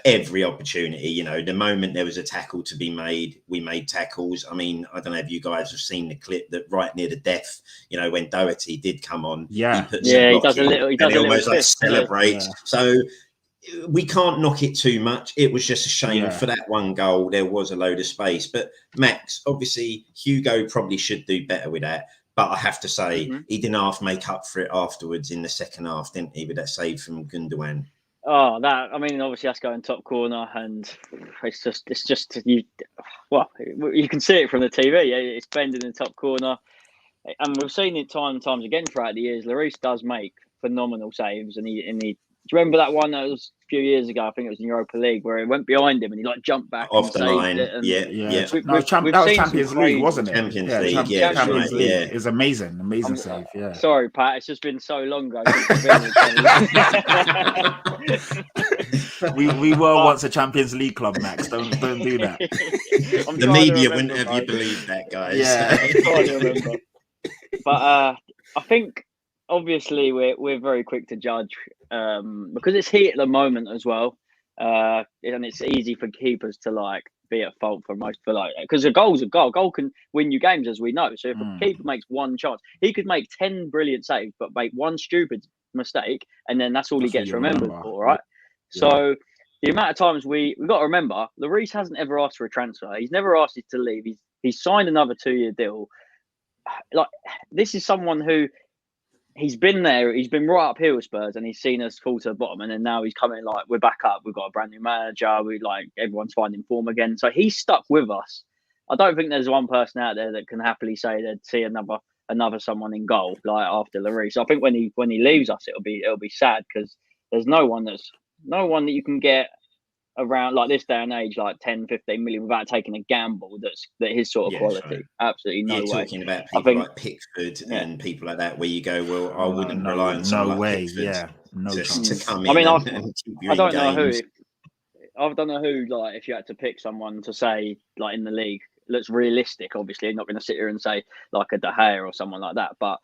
Speaker 1: every opportunity. The moment there was a tackle to be made, we made tackles. I mean, I don't know if you guys have seen the clip that right near the death, when Doherty did come on,
Speaker 4: he does a little, he
Speaker 1: almost like
Speaker 4: fist,
Speaker 1: celebrates. Yeah. So we can't knock it too much. It was just a shame for that one goal. There was a load of space. But Max, obviously, Hugo probably should do better with that. But I have to say, he didn't half make up for it afterwards in the second half, didn't he, with that save from Gundogan?
Speaker 4: Oh, obviously that's going top corner, and it's just you. Well, you can see it from the TV. It's bending in the top corner, and we've seen it time and times again throughout the years. Lloris does make phenomenal saves, and he. Do you remember that one that was a few years ago? I think it was in Europa League where it went behind him and he jumped back
Speaker 1: off the line.
Speaker 4: It. And
Speaker 1: that
Speaker 3: was Champions League, wasn't it?
Speaker 1: Champions League.
Speaker 3: It was amazing save. Yeah.
Speaker 4: Sorry, Pat. It's just been so long ago.
Speaker 3: we were once a Champions League club, Max. Don't do that.
Speaker 1: The media wouldn't have you believed that, guys.
Speaker 4: Yeah. I'm trying to remember. But I think obviously we're very quick to judge because it's heat at the moment as well, and it's easy for keepers to be at fault because a goal's a goal. A goal can win you games, as we know. So if a keeper makes one chance, he could make 10 brilliant saves but make one stupid mistake, and then that's all he gets remembered for, right? Yeah. So the amount of times we've got to remember, Lloris hasn't ever asked for a transfer. He's never asked us to leave. He's signed another 2-year deal. This is someone who. He's been there. He's been right up here with Spurs, and he's seen us fall to the bottom. And then now he's coming we're back up. We've got a brand new manager. Everyone's finding form again. So he's stuck with us. I don't think there's one person out there that can happily say they'd see another someone in goal after Lloris. So I think when he leaves us, it'll be sad because there's no one that you can get around this day and age 10, 15 million without taking a gamble that his sort of quality. Sure. Absolutely no way.
Speaker 1: You're talking about people like Pickford and people like that where you go, well, I wouldn't rely on someone like Pickford to come in and keep you
Speaker 4: I don't know games. I don't know who if you had to pick someone to say in the league looks realistic, obviously I'm not going to sit here and say a De Gea or someone like that, but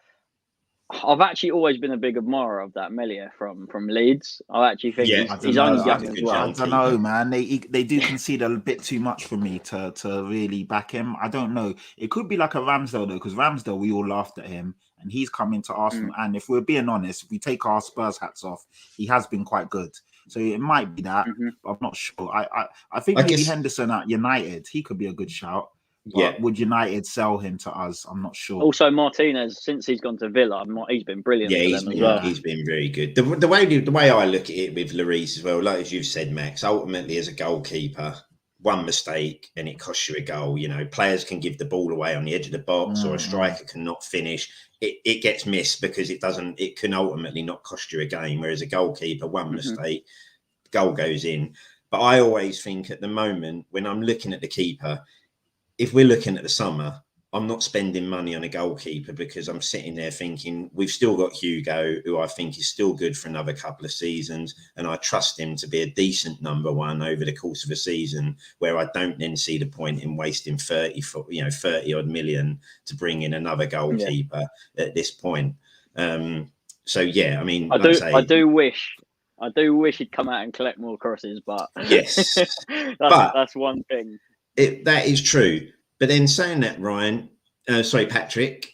Speaker 4: I've actually always been a big admirer of that Melia from Leeds. I actually think he's only young as well.
Speaker 3: I don't know, man. They do concede a bit too much for me to really back him. I don't know. It could be like a Ramsdale though, because Ramsdale, we all laughed at him, and he's come into Arsenal. And if we're being honest, if we take our Spurs hats off, he has been quite good. So it might be that. But I'm not sure. I think maybe Henderson at United, he could be a good shout. But would United sell him to us? I'm not sure.
Speaker 4: Also, Martinez, since he's gone to Villa, he's been brilliant.
Speaker 1: Yeah, he's been very good. The way I look at it with Lloris as well, like as you've said, Max, ultimately as a goalkeeper, one mistake and it costs you a goal. Players can give the ball away on the edge of the box, or a striker cannot finish. It gets missed because it can ultimately not cost you a game. Whereas a goalkeeper, one mistake, goal goes in. But I always think at the moment when I'm looking at the keeper, if we're looking at the summer, I'm not spending money on a goalkeeper because I'm sitting there thinking we've still got Hugo, who I think is still good for another couple of seasons, and I trust him to be a decent number one over the course of a season. Where I don't then see the point in wasting 30 odd million to bring in another goalkeeper at this point. I do wish he'd come out and collect more crosses, but that's one thing. That is true. But then saying that, Patrick,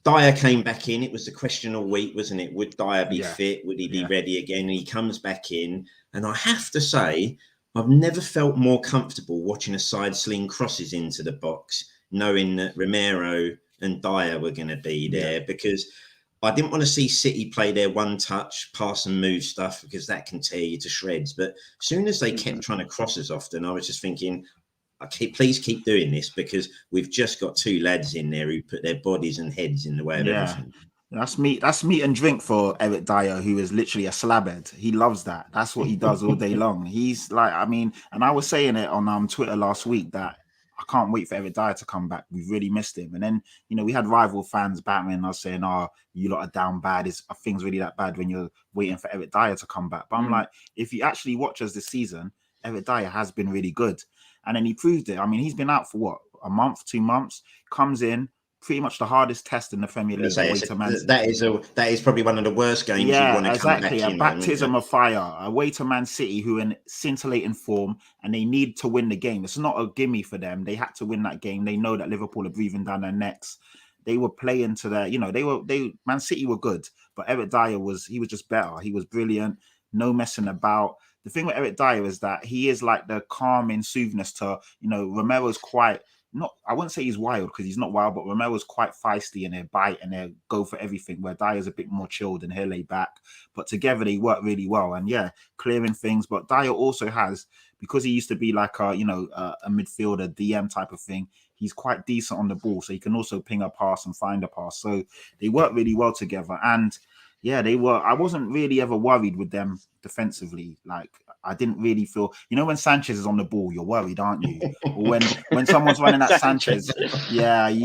Speaker 1: Dyer came back in. It was the question all week, wasn't it? Would Dyer be fit? Would he be ready again? And he comes back in. And I have to say, I've never felt more comfortable watching a side sling crosses into the box, knowing that Romero and Dyer were going to be there because I didn't want to see City play their one touch, pass and move stuff because that can tear you to shreds. But as soon as they kept trying to cross us often, I was just thinking, please keep doing this because we've just got two lads in there who put their bodies and heads in the way of everything.
Speaker 3: That's meat. That's meat and drink for Eric Dyer, who is literally a slabhead. He loves that. That's what he does all day long. He's like, I mean, and I was saying it on Twitter last week that I can't wait for Eric Dyer to come back. We've really missed him. And then, you know, we had rival fans battling us saying, "Oh, you lot are down bad. Are things really that bad when you're waiting for Eric Dyer to come back?" But I'm like, if you actually watch us this season, Eric Dyer has been really good, and then he proved it. I mean, he's been out for what, a month, 2 months, comes in. Pretty much the hardest test in the Premier League.
Speaker 1: That is probably one of the worst games you want to come back in.
Speaker 3: A baptism of fire away to Man City, who are in scintillating form, and they need to win the game. It's not a gimme for them. They had to win that game. They know that Liverpool are breathing down their necks. They were playing to their, you know, Man City were good, but Eric Dyer was just better. He was brilliant. No messing about. The thing with Eric Dyer is that he is like the calming soothness to, you know, Romero's quite. I wouldn't say he's wild because he's not wild, but Romero's quite feisty and they bite and they go for everything, where Dyer's a bit more chilled and he'll lay back. But together they work really well, and yeah, clearing things. But Dyer also has, because he used to be like a midfielder, DM type of thing, he's quite decent on the ball, so he can also ping a pass and find a pass. So they work really well together. And yeah, I wasn't really ever worried with them defensively. Like, I didn't really feel, you know, when Sanchez is on the ball, you're worried, aren't you? Or when someone's running at Sanchez, yeah, you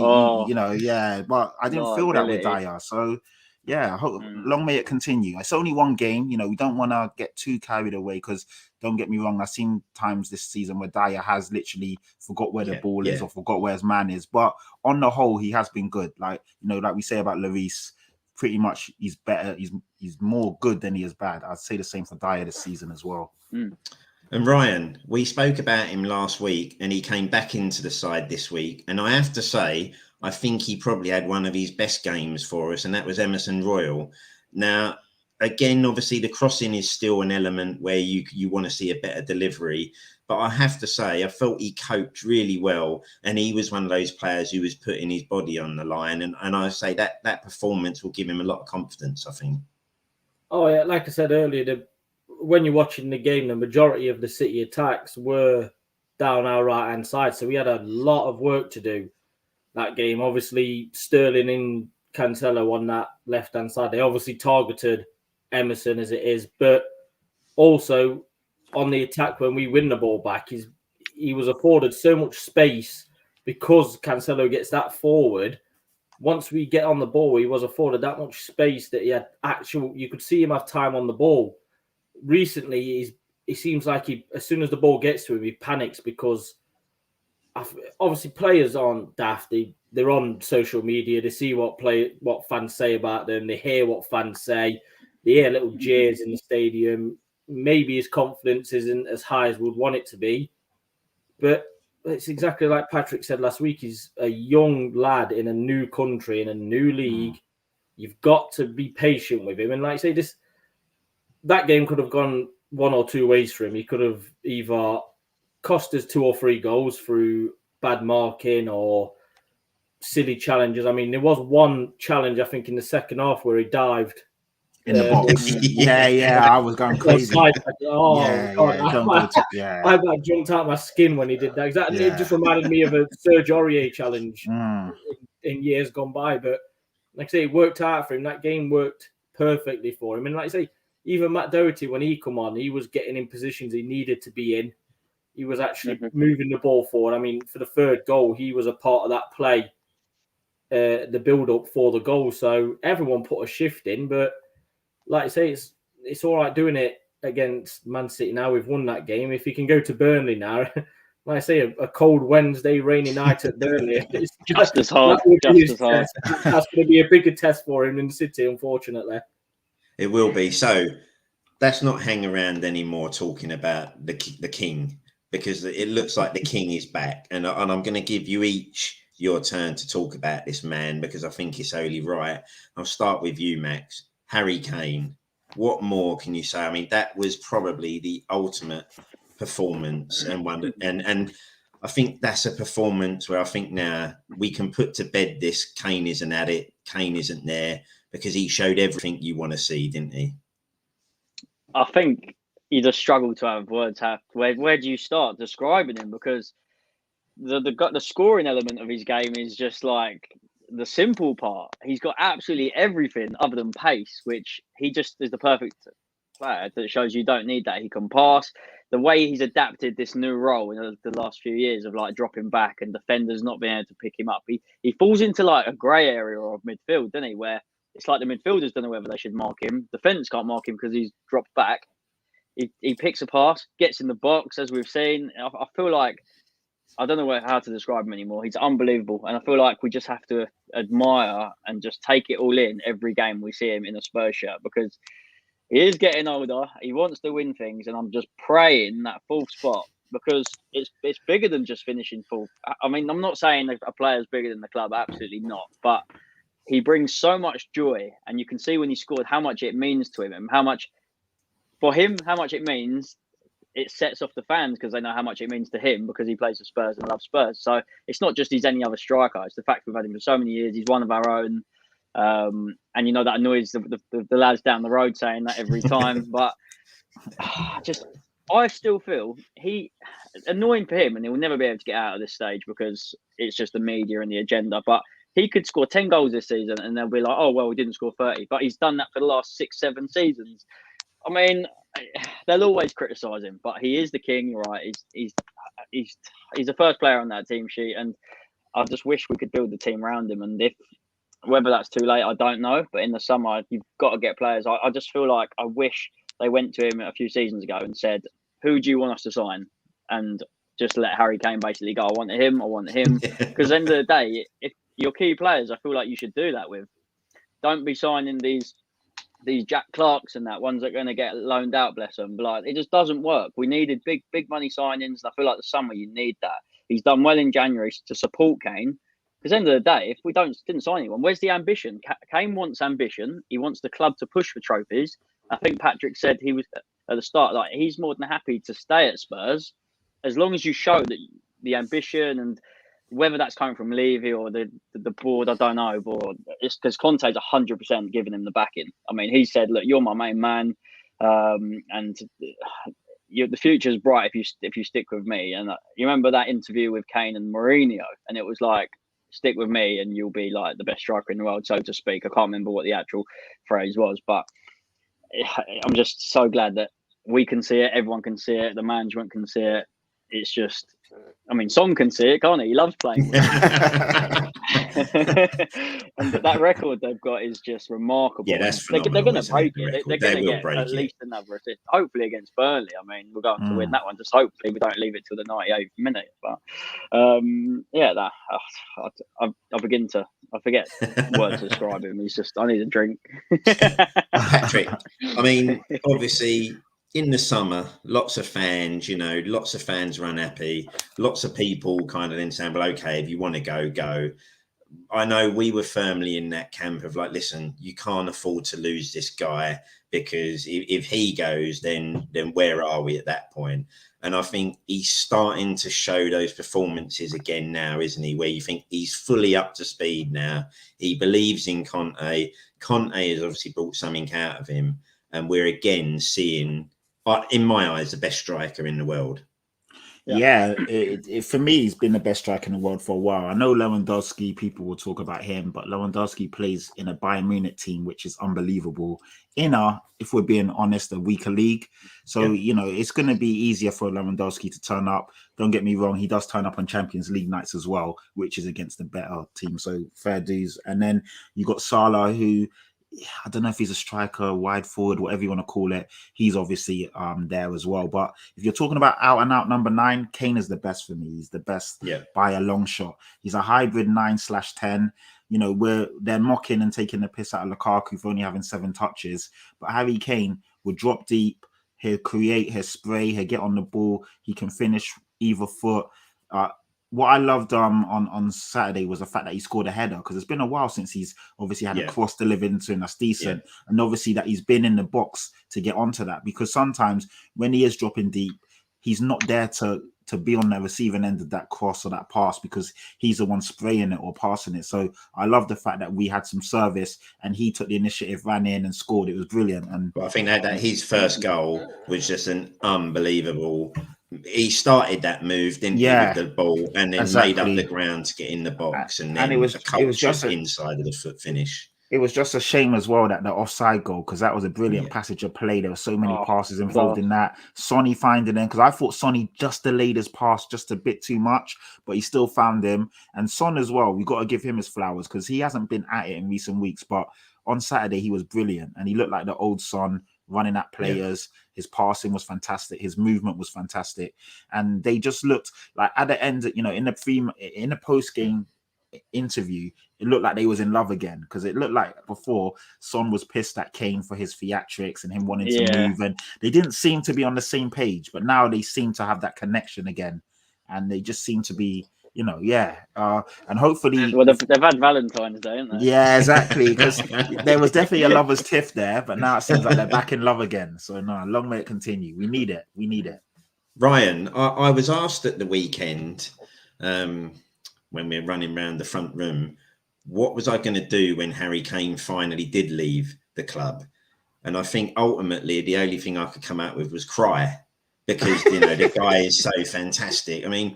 Speaker 3: know, yeah. But I didn't feel that with Dyer. So yeah, long may it continue. It's only one game, you know. We don't want to get too carried away, because don't get me wrong, I've seen times this season where Dyer has literally forgot where the ball is or forgot where his man is. But on the whole, he has been good. Like, you know, like we say about Lloris, pretty much he's better. He's more good than he is bad. I'd say the same for Dyer this season as well.
Speaker 1: And Ryan, we spoke about him last week, and he came back into the side this week. And I have to say, I think he probably had one of his best games for us, and that was Emerson Royal. Now, again, obviously the crossing is still an element where you want to see a better delivery. But I have to say, I felt he coped really well, and he was one of those players who was putting his body on the line. And I say that performance will give him a lot of confidence, I think.
Speaker 2: Oh yeah, like I said earlier, when you're watching the game, the majority of the City attacks were down our right-hand side. So we had a lot of work to do that game. Obviously, Sterling and Cancelo on that left-hand side, they obviously targeted Emerson as it is. But also on the attack, when we win the ball back, he was afforded so much space because Cancelo gets that forward. Once we get on the ball, he was afforded that much space that he had you could see him have time on the ball. Recently, it seems like as soon as the ball gets to him, he panics, because obviously players aren't daft. They're on social media. They see what fans say about them. They hear what fans say. They hear little jeers in the stadium. Maybe his confidence isn't as high as we'd want it to be. But it's exactly like Patrick said last week. He's a young lad in a new country, in a new league. You've got to be patient with him. And like I say, that game could have gone one or two ways for him. He could have either cost us 2 or 3 goals through bad marking or silly challenges. I mean, there was one challenge, I think, in the second half where he dived
Speaker 3: in the box. Yeah, I was going crazy. I
Speaker 2: jumped out my skin when he did that. Exactly, it just reminded me of a Serge Aurier challenge in years gone by. But like I say, it worked out for him. That game worked perfectly for him. And like I say, even Matt Doherty, when he come on, he was getting in positions he needed to be in. He was actually moving the ball forward. I mean, for the third goal, he was a part of that play, the build-up for the goal. So everyone put a shift in. But like I say, it's all right doing it against Man City now. We've won that game. If he can go to Burnley now, like I say, a cold Wednesday, rainy night at Burnley, it's
Speaker 4: just as hard.
Speaker 2: That's going to be a bigger test for him in the City, unfortunately.
Speaker 1: It will be. So let's not hang around anymore talking about the king, because it looks like the king is back. And I'm going to give you each your turn to talk about this man, because I think it's only right. I'll start with you, Max. Harry Kane. What more can you say? I mean, that was probably the ultimate performance and one. And I think that's a performance where I think now we can put to bed this Kane isn't at it. Kane isn't there, because he showed everything you want to see, didn't he?
Speaker 4: I think you just struggle to have words. Where do you start describing him? Because the scoring element of his game is just like, the simple part. He's got absolutely everything other than pace, which he just is the perfect player that shows you don't need that. He can pass. The way he's adapted this new role in the last few years of like dropping back and defenders not being able to pick him up, he falls into like a grey area of midfield, doesn't he? Where it's like the midfielders don't know whether they should mark him. Defence can't mark him because he's dropped back. He picks a pass, gets in the box, as we've seen. I feel like, I don't know how to describe him anymore. He's unbelievable. And I feel like we just have to admire and just take it all in every game we see him in a Spurs shirt, because he is getting older. He wants to win things. And I'm just praying that fourth spot, because it's bigger than just finishing fourth. I mean, I'm not saying a player's bigger than the club. Absolutely not. But he brings so much joy. And you can see when he scored how much it means to him and how much it means. It sets off the fans because they know how much it means to him because he plays for Spurs and loves Spurs. So it's not just he's any other striker. It's the fact we've had him for so many years. He's one of our own. And you know that annoys the lads down the road saying that every time. But I still feel annoying for him, and he'll never be able to get out of this stage because it's just the media and the agenda. But he could score 10 goals this season and they'll be like, oh, well, we didn't score 30. But he's done that for the last 6-7 seasons. I mean, they'll always criticise him, but he is the king, right? He's the first player on that team sheet, and I just wish we could build the team around him. And whether that's too late, I don't know. But in the summer, you've got to get players. I just feel like I wish they went to him a few seasons ago and said, "Who do you want us to sign?" And just let Harry Kane basically go, "I want him. I want him." Because at the end of the day, if your key players, I feel like you should do that with. Don't be signing these Jack Clarks and that ones that are going to get loaned out, bless them. But like, it just doesn't work. We needed big money signings. And I feel like the summer you need that. He's done well in January to support Kane. Because at the end of the day, if we didn't sign anyone, where's the ambition? Kane wants ambition. He wants the club to push for trophies. I think Patrick said he was at the start, like he's more than happy to stay at Spurs as long as you show that the ambition, and whether that's coming from Levy or the board, I don't know. But it's because Conte's 100% giving him the backing. I mean, he said, "Look, you're my main man, and the future's bright if you stick with me." And you remember that interview with Kane and Mourinho, and it was like, "Stick with me, and you'll be like the best striker in the world," so to speak. I can't remember what the actual phrase was, but I'm just so glad that we can see it. Everyone can see it. The management can see it. It's just, I mean, Son can see it, can't he? He loves playing with it. And that record they've got is just remarkable.
Speaker 1: Yeah, that's
Speaker 4: they're going to break
Speaker 1: it.
Speaker 4: it. They're going to get at least another assist. Hopefully against Burnley. I mean, we're going to win that one. Just hopefully we don't leave it till the 98th minute. But yeah, I begin to. I forget words to describe him. He's just, I need a drink.
Speaker 1: Patrick, I mean, obviously, in the summer, lots of fans, lots of fans are unhappy. Lots of people kind of then saying, well, okay, if you want to go, go. I know we were firmly in that camp of like, listen, you can't afford to lose this guy, because if he goes, then where are we at that point? And I think he's starting to show those performances again now, isn't he? Where you think he's fully up to speed now. He believes in Conte. Conte has obviously brought something out of him. And we're again seeing, in my eyes, the best striker in the world.
Speaker 3: Yeah, for me, he's been the best striker in the world for a while. I know Lewandowski, people will talk about him, but Lewandowski plays in a Bayern Munich team, which is unbelievable. If we're being honest, a weaker league. So, it's going to be easier for Lewandowski to turn up. Don't get me wrong, he does turn up on Champions League nights as well, which is against the better team. So fair dues. And then you got Salah, who, I don't know if he's a striker, wide forward, whatever you want to call it. He's obviously there as well. But if you're talking about out and out number 9, Kane is the best for me. He's the best by a long shot. He's a hybrid 9/10. Where they're mocking and taking the piss out of Lukaku for only having 7 touches. But Harry Kane will drop deep. He'll create, he'll spray, he'll get on the ball. He can finish either foot. What I loved on Saturday was the fact that he scored a header, because it's been a while since he's obviously had a cross delivered into him that's decent. And obviously that he's been in the box to get onto that, because sometimes when he is dropping deep, he's not there to be on the receiving end of that cross or that pass, because he's the one spraying it or passing it. So I love the fact that we had some service and he took the initiative, ran in and scored. It was brilliant. And
Speaker 1: I think that his first goal was just an unbelievable he started that move, didn't he, with the ball, and then made up the ground to get in the box, and then
Speaker 3: it was
Speaker 1: just inside of the foot finish.
Speaker 3: It was just a shame as well that the offside goal, because that was a brilliant passage of play. There were so many passes involved in that. Sonny finding them, because I thought Sonny just delayed his pass just a bit too much, but he still found him. And Son as well, we got to give him his flowers, because he hasn't been at it in recent weeks, but on Saturday he was brilliant, and he looked like the old Son, running at players. His passing was fantastic, his movement was fantastic, and they just looked like at the end, in the post-game interview, it looked like they was in love again, because it looked like before Son was pissed at Kane for his theatrics and him wanting to move, and they didn't seem to be on the same page, but now they seem to have that connection again, and they just seem to be, and hopefully,
Speaker 4: well, they've had Valentine's Day, haven't they?
Speaker 3: Yeah, exactly, because there was definitely a lovers' tiff there, but now it seems like they're back in love again. So no, long may it continue. We need it.
Speaker 1: Ryan, I was asked at the weekend, when we were running around the front room, what was I going to do when Harry Kane finally did leave the club? And I think ultimately the only thing I could come out with was cry, because the guy is so fantastic. I mean,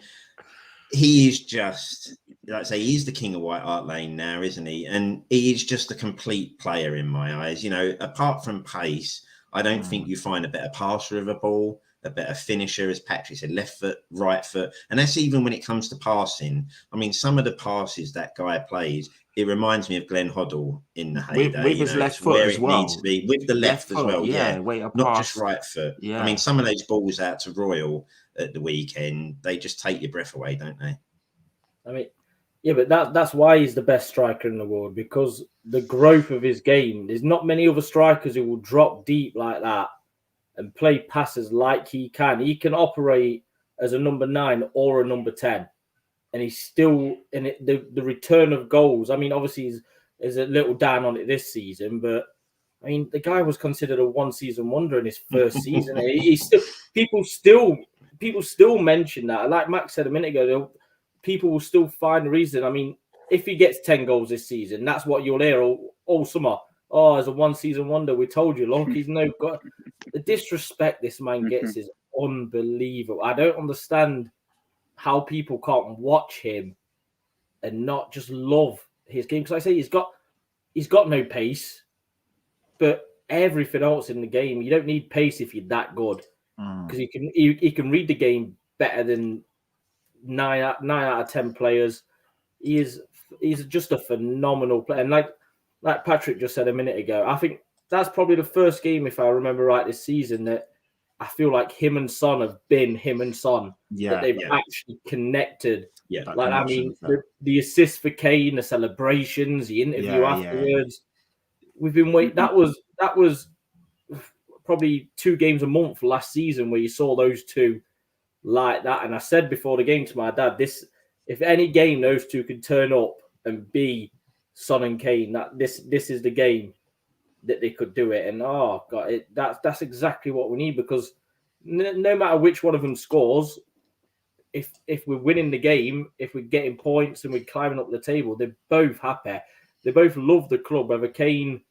Speaker 1: he is just, like I say, he's the king of White Hart Lane now, isn't he? And he is just a complete player in my eyes. Apart from pace, I don't think you find a better passer of a ball, a better finisher, as Patrick said, left foot, right foot. And that's even when it comes to passing. I mean, some of the passes that guy plays, it reminds me of Glenn Hoddle in the heyday.
Speaker 3: With his left foot as well.
Speaker 1: Needs to be, with the left as well, not just right foot.
Speaker 3: Yeah.
Speaker 1: I mean, some of those balls out to Royal at the weekend, they just take your breath away, don't they?
Speaker 2: I mean, yeah, but that's why he's the best striker in the world, because the growth of his game. There's not many other strikers who will drop deep like that and play passes like he can. He can operate as a number 9 or a number 10, and he's still in it. The return of goals. I mean, obviously he's a little down on it this season, but I mean, the guy was considered a one-season wonder in his first season. He's still people still mention that. Like Max said a minute ago, people will still find a reason. I mean, if he gets 10 goals this season, that's what you'll hear all summer. Oh, as a one-season wonder, we told you, long he's no god. The disrespect this man gets is unbelievable. I don't understand how people can't watch him and not just love his game. Because I say he's got no pace, but everything else in the game, you don't need pace if you're that good. Because he can read the game better than 9 out of 10 players. He's just a phenomenal player. And like Patrick just said a minute ago, I think that's probably the first game, if I remember right, this season that I feel like him and Son have been him and Son. That they've actually connected. Yeah, like I mean, the assist for Kane, the celebrations, the interview afterwards. We've been waiting. That was probably 2 games a month last season where you saw those two like that. And I said before the game to my dad, if any game those two could turn up and be Son and Kane, this is the game that they could do it. And oh god, that's exactly what we need, because no matter which one of them scores, if we're winning the game, if we're getting points and we're climbing up the table, they're both happy. They both love the club. Whether Kane's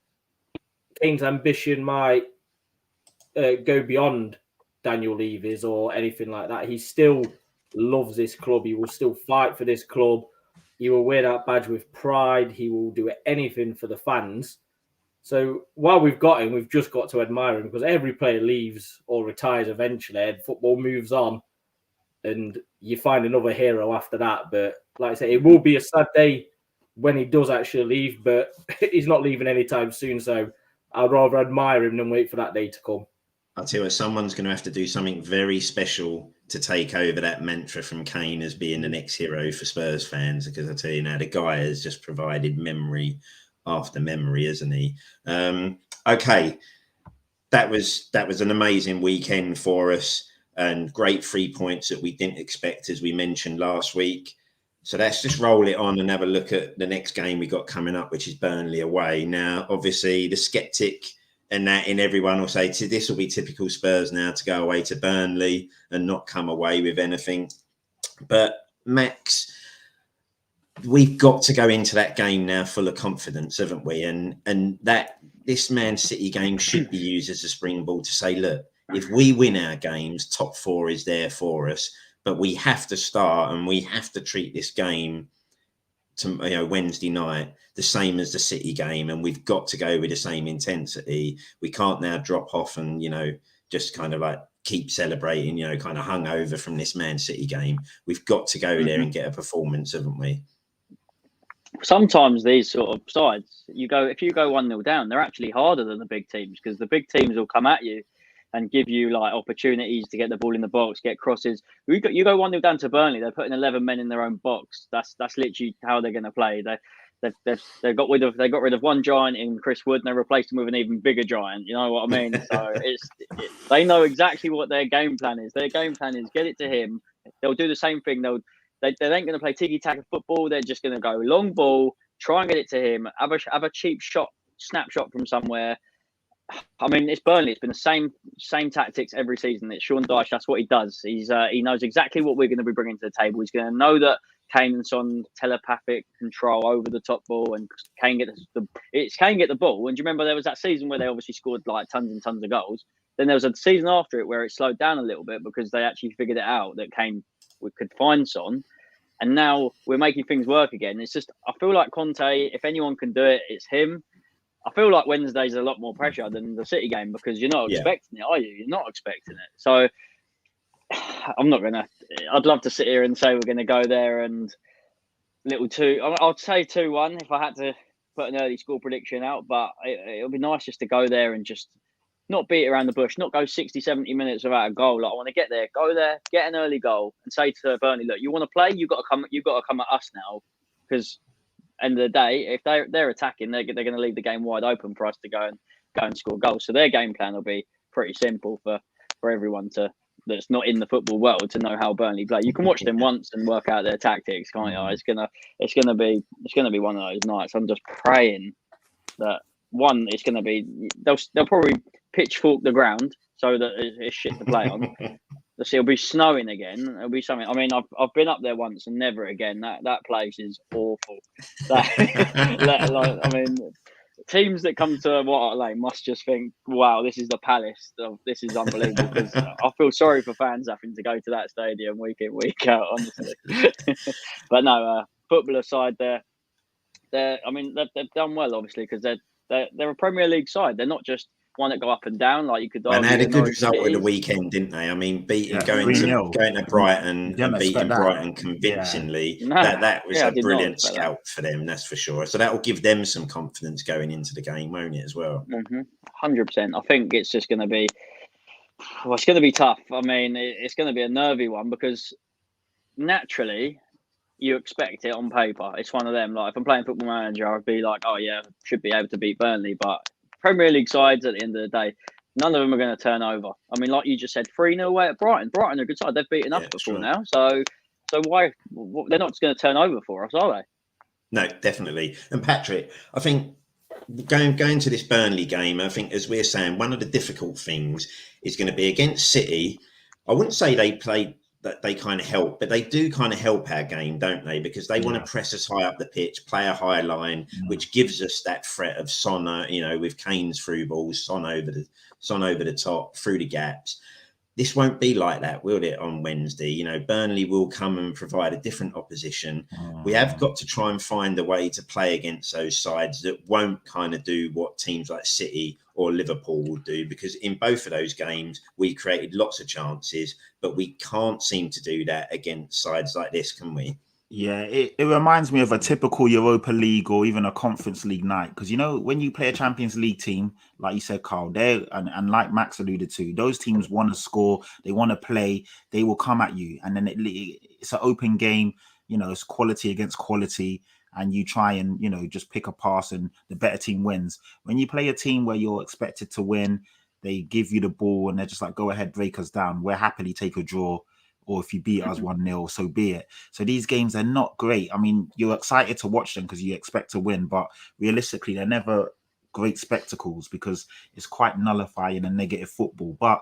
Speaker 2: ambition might go beyond Daniel Levy's or anything like that, he still loves this club. He will still fight for this club. He will wear that badge with pride. He will do anything for the fans. So while we've got him, we've just got to admire him, because every player leaves or retires eventually, and football moves on, and you find another hero after that. But like I say, it will be a sad day when he does actually leave, but he's not leaving anytime soon. So I'd rather admire him than wait for that day to come.
Speaker 1: I'll tell you, someone's going to have to do something very special to take over that mantra from Kane as being the next hero for Spurs fans, because I tell you now, the guy has just provided memory after memory, isn't he? Okay, that was an amazing weekend for us, and great 3 points that we didn't expect, as we mentioned last week. So let's just roll it on and have a look at the next game we got coming up, which is Burnley away. Now, obviously, the skeptic and that in everyone will say, this will be typical Spurs now to go away to Burnley and not come away with anything. But Max, we've got to go into that game now full of confidence, haven't we? And that this Man City game should be used as a springboard to say, look, if we win our games, top 4 is there for us. But we have to start and we have to treat this game to Wednesday night the same as the City game, and we've got to go with the same intensity. We can't now drop off and just kind of like keep celebrating, kind of hung over from this Man City game. We've got to go there and get a performance, haven't we?
Speaker 4: Sometimes these sort of sides, if you go 1-0 down, they're actually harder than the big teams, because the big teams will come at you and give you like opportunities to get the ball in the box, get crosses. You go 1-0 down to Burnley, they're putting 11 men in their own box. That's literally how they're going to play. They got rid of one giant in Chris Wood, and they replaced him with an even bigger giant. You know what I mean? So they know exactly what their game plan is. Their game plan is get it to him. They'll do the same thing. They ain't going to play tiki-taka football. They're just going to go long ball, try and get it to him, have a cheap snapshot from somewhere. I mean, it's Burnley. It's been the same tactics every season. It's Sean Dyche. That's what he does. He knows exactly what we're going to be bringing to the table. He's going to know that Kane and Son telepathic control over the top ball, and Kane get the ball. And do you remember there was that season where they obviously scored like tons and tons of goals? Then there was a season after it where it slowed down a little bit because they actually figured it out that Kane could find Son. And now we're making things work again. It's just, I feel like Conte, if anyone can do it, it's him. I feel like Wednesday's a lot more pressure than the City game because you're not expecting it, are you? You're not expecting it. So I'd love to sit here and say we're going to go there and I'd say 2-1 if I had to put an early score prediction out, but it would be nice just to go there and just not beat around the bush, not go 60, 70 minutes without a goal. Like, I want to get there, go there, get an early goal and say to Burnley, look, you want to play? You've got to come at us now, because end of the day, if they're attacking, they're going to leave the game wide open for us to go and score goals. So their game plan will be pretty simple for everyone that's not in the football world to know how Burnley play. You can watch them once and work out their tactics, can't you? It's gonna be one of those nights. I'm just praying that it's gonna be they'll probably pitchfork the ground so that it's shit to play on. It'll be snowing again. It'll be something. I mean, I've been up there once and never again. That place is awful. I mean, teams that come to White Hart Lane must just think, "Wow, this is the Palace. This is unbelievable." Because I feel sorry for fans having to go to that stadium week in, week out. Honestly, but no. Football aside, they've done well, obviously, because they're a Premier League side. They're not just one that go up and down like you could.
Speaker 1: And they had a good result at the weekend, didn't they? I mean, going to Brighton and beating Brighton convincingly. Yeah. That was a brilliant scout for them, that's for sure. So that will give them some confidence going into the game, won't it, as well?
Speaker 4: 100%. I think it's just going to be. Well, it's going to be tough. I mean, it's going to be a nervy one because naturally you expect it on paper. It's one of them. Like if I'm playing Football Manager, I'd be like, oh yeah, should be able to beat Burnley, but Premier League sides at the end of the day, none of them are going to turn over. I mean, like you just said, 3-0 away at Brighton. Brighton are a good side. They've beaten us before now. So why they're not just going to turn over for us, are they?
Speaker 1: No, definitely. And Patrick, I think going to this Burnley game, I think as we're saying, one of the difficult things is going to be against City. I wouldn't say that they kind of help, but they do kind of help our game, don't they? Because they want to press us high up the pitch, play a high line, which gives us that threat of Son, with Kane's through balls, Son over the top, through the gaps. This won't be like that, will it, on Wednesday? Burnley will come and provide a different opposition. We have got to try and find a way to play against those sides that won't kind of do what teams like City or Liverpool will do, because in both of those games, we created lots of chances, but we can't seem to do that against sides like this, can we?
Speaker 3: Yeah, it reminds me of a typical Europa League or even a Conference League night. Because, when you play a Champions League team, like you said, Carl, and like Max alluded to, those teams want to score, they want to play, they will come at you. And then it's an open game, it's quality against quality. And you try and, just pick a pass and the better team wins. When you play a team where you're expected to win, they give you the ball and they're just like, go ahead, break us down. We'll happily take a draw. Or if you beat us 1-0, so be it. So these games are not great. I mean, you're excited to watch them because you expect to win, but realistically, they're never great spectacles because it's quite nullifying and negative football. But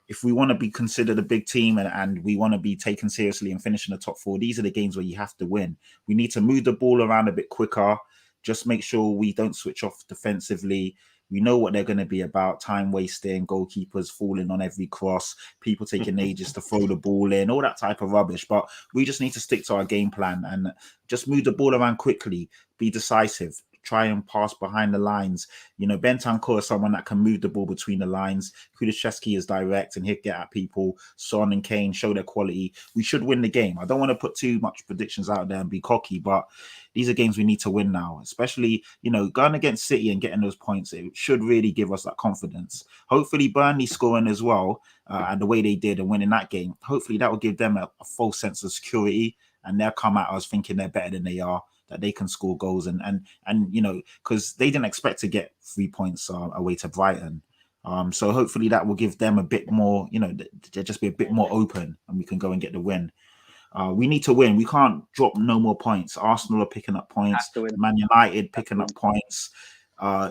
Speaker 3: if we want to be considered a big team and we want to be taken seriously and finish in the top 4, these are the games where you have to win. We need to move the ball around a bit quicker. Just make sure we don't switch off defensively. We know what they're going to be about: time wasting, goalkeepers falling on every cross, people taking ages to throw the ball in, all that type of rubbish. But we just need to stick to our game plan and just move the ball around quickly, be decisive, try and pass behind the lines. You know, Bentancur is someone that can move the ball between the lines. Kulusevski is direct and he'll get at people. Son and Kane show their quality. We should win the game. I don't want to put too much predictions out there and be cocky, but these are games we need to win now, especially, you know, going against City and getting those points. It should really give us that confidence. Hopefully Burnley scoring as well, and the way they did and winning that game, hopefully that will give them a false sense of security, and they'll come at us thinking they're better than they are, that they can score goals and you know, because they didn't expect to get 3 points away to Brighton. So hopefully that will give them a bit more, you know, they'll just be a bit more open and we can go and get the win. We need to win. We can't drop no more points. Arsenal are picking up points. Man United picking up points.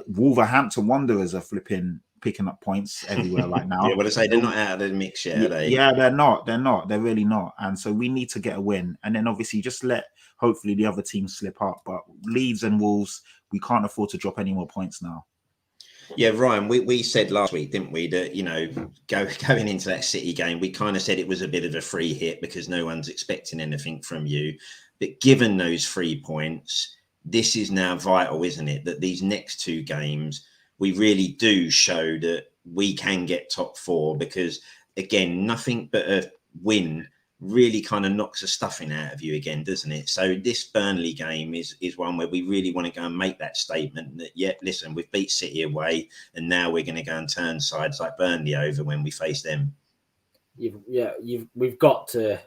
Speaker 3: Wolverhampton Wanderers are picking up points everywhere right now.
Speaker 1: Yeah, what I say, they're not out of the mix yet, are they?
Speaker 3: Yeah, they're not. They're really not. And so we need to get a win. And then obviously just let hopefully the other teams slip up. But Leeds and Wolves, we can't afford to drop any more points now.
Speaker 1: Yeah, Ryan, we said last week, didn't we, that, you know, going into that City game, we kind of said it was a bit of a free hit because no one's expecting anything from you. But given those 3 points, this is now vital, isn't it? That these next 2 games, we really do show that we can get top 4 because, again, nothing but a win really kind of knocks the stuffing out of you again, doesn't it? So this Burnley game is one where we really want to go and make that statement that, yeah, listen, we've beat City away and now we're going to go and turn sides like Burnley over when we face them.
Speaker 2: We've got to,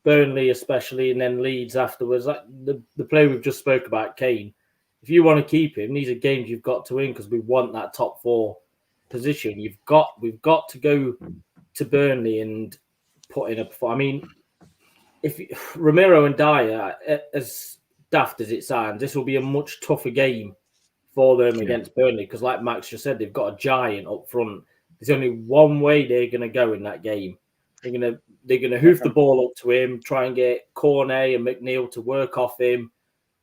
Speaker 2: Burnley especially, and then Leeds afterwards. Like the player we've just spoke about, Kane, if you want to keep him, these are games you've got to win because we want that top 4 position. We've got to go to Burnley and put in a. I mean, if Romero and Dyer, as daft as it sounds, this will be a much tougher game for them against Burnley because, like Max just said, they've got a giant up front. There's only one way they're going to go in that game. They're gonna hoof the ball up to him, try and get Cornet and McNeil to work off him,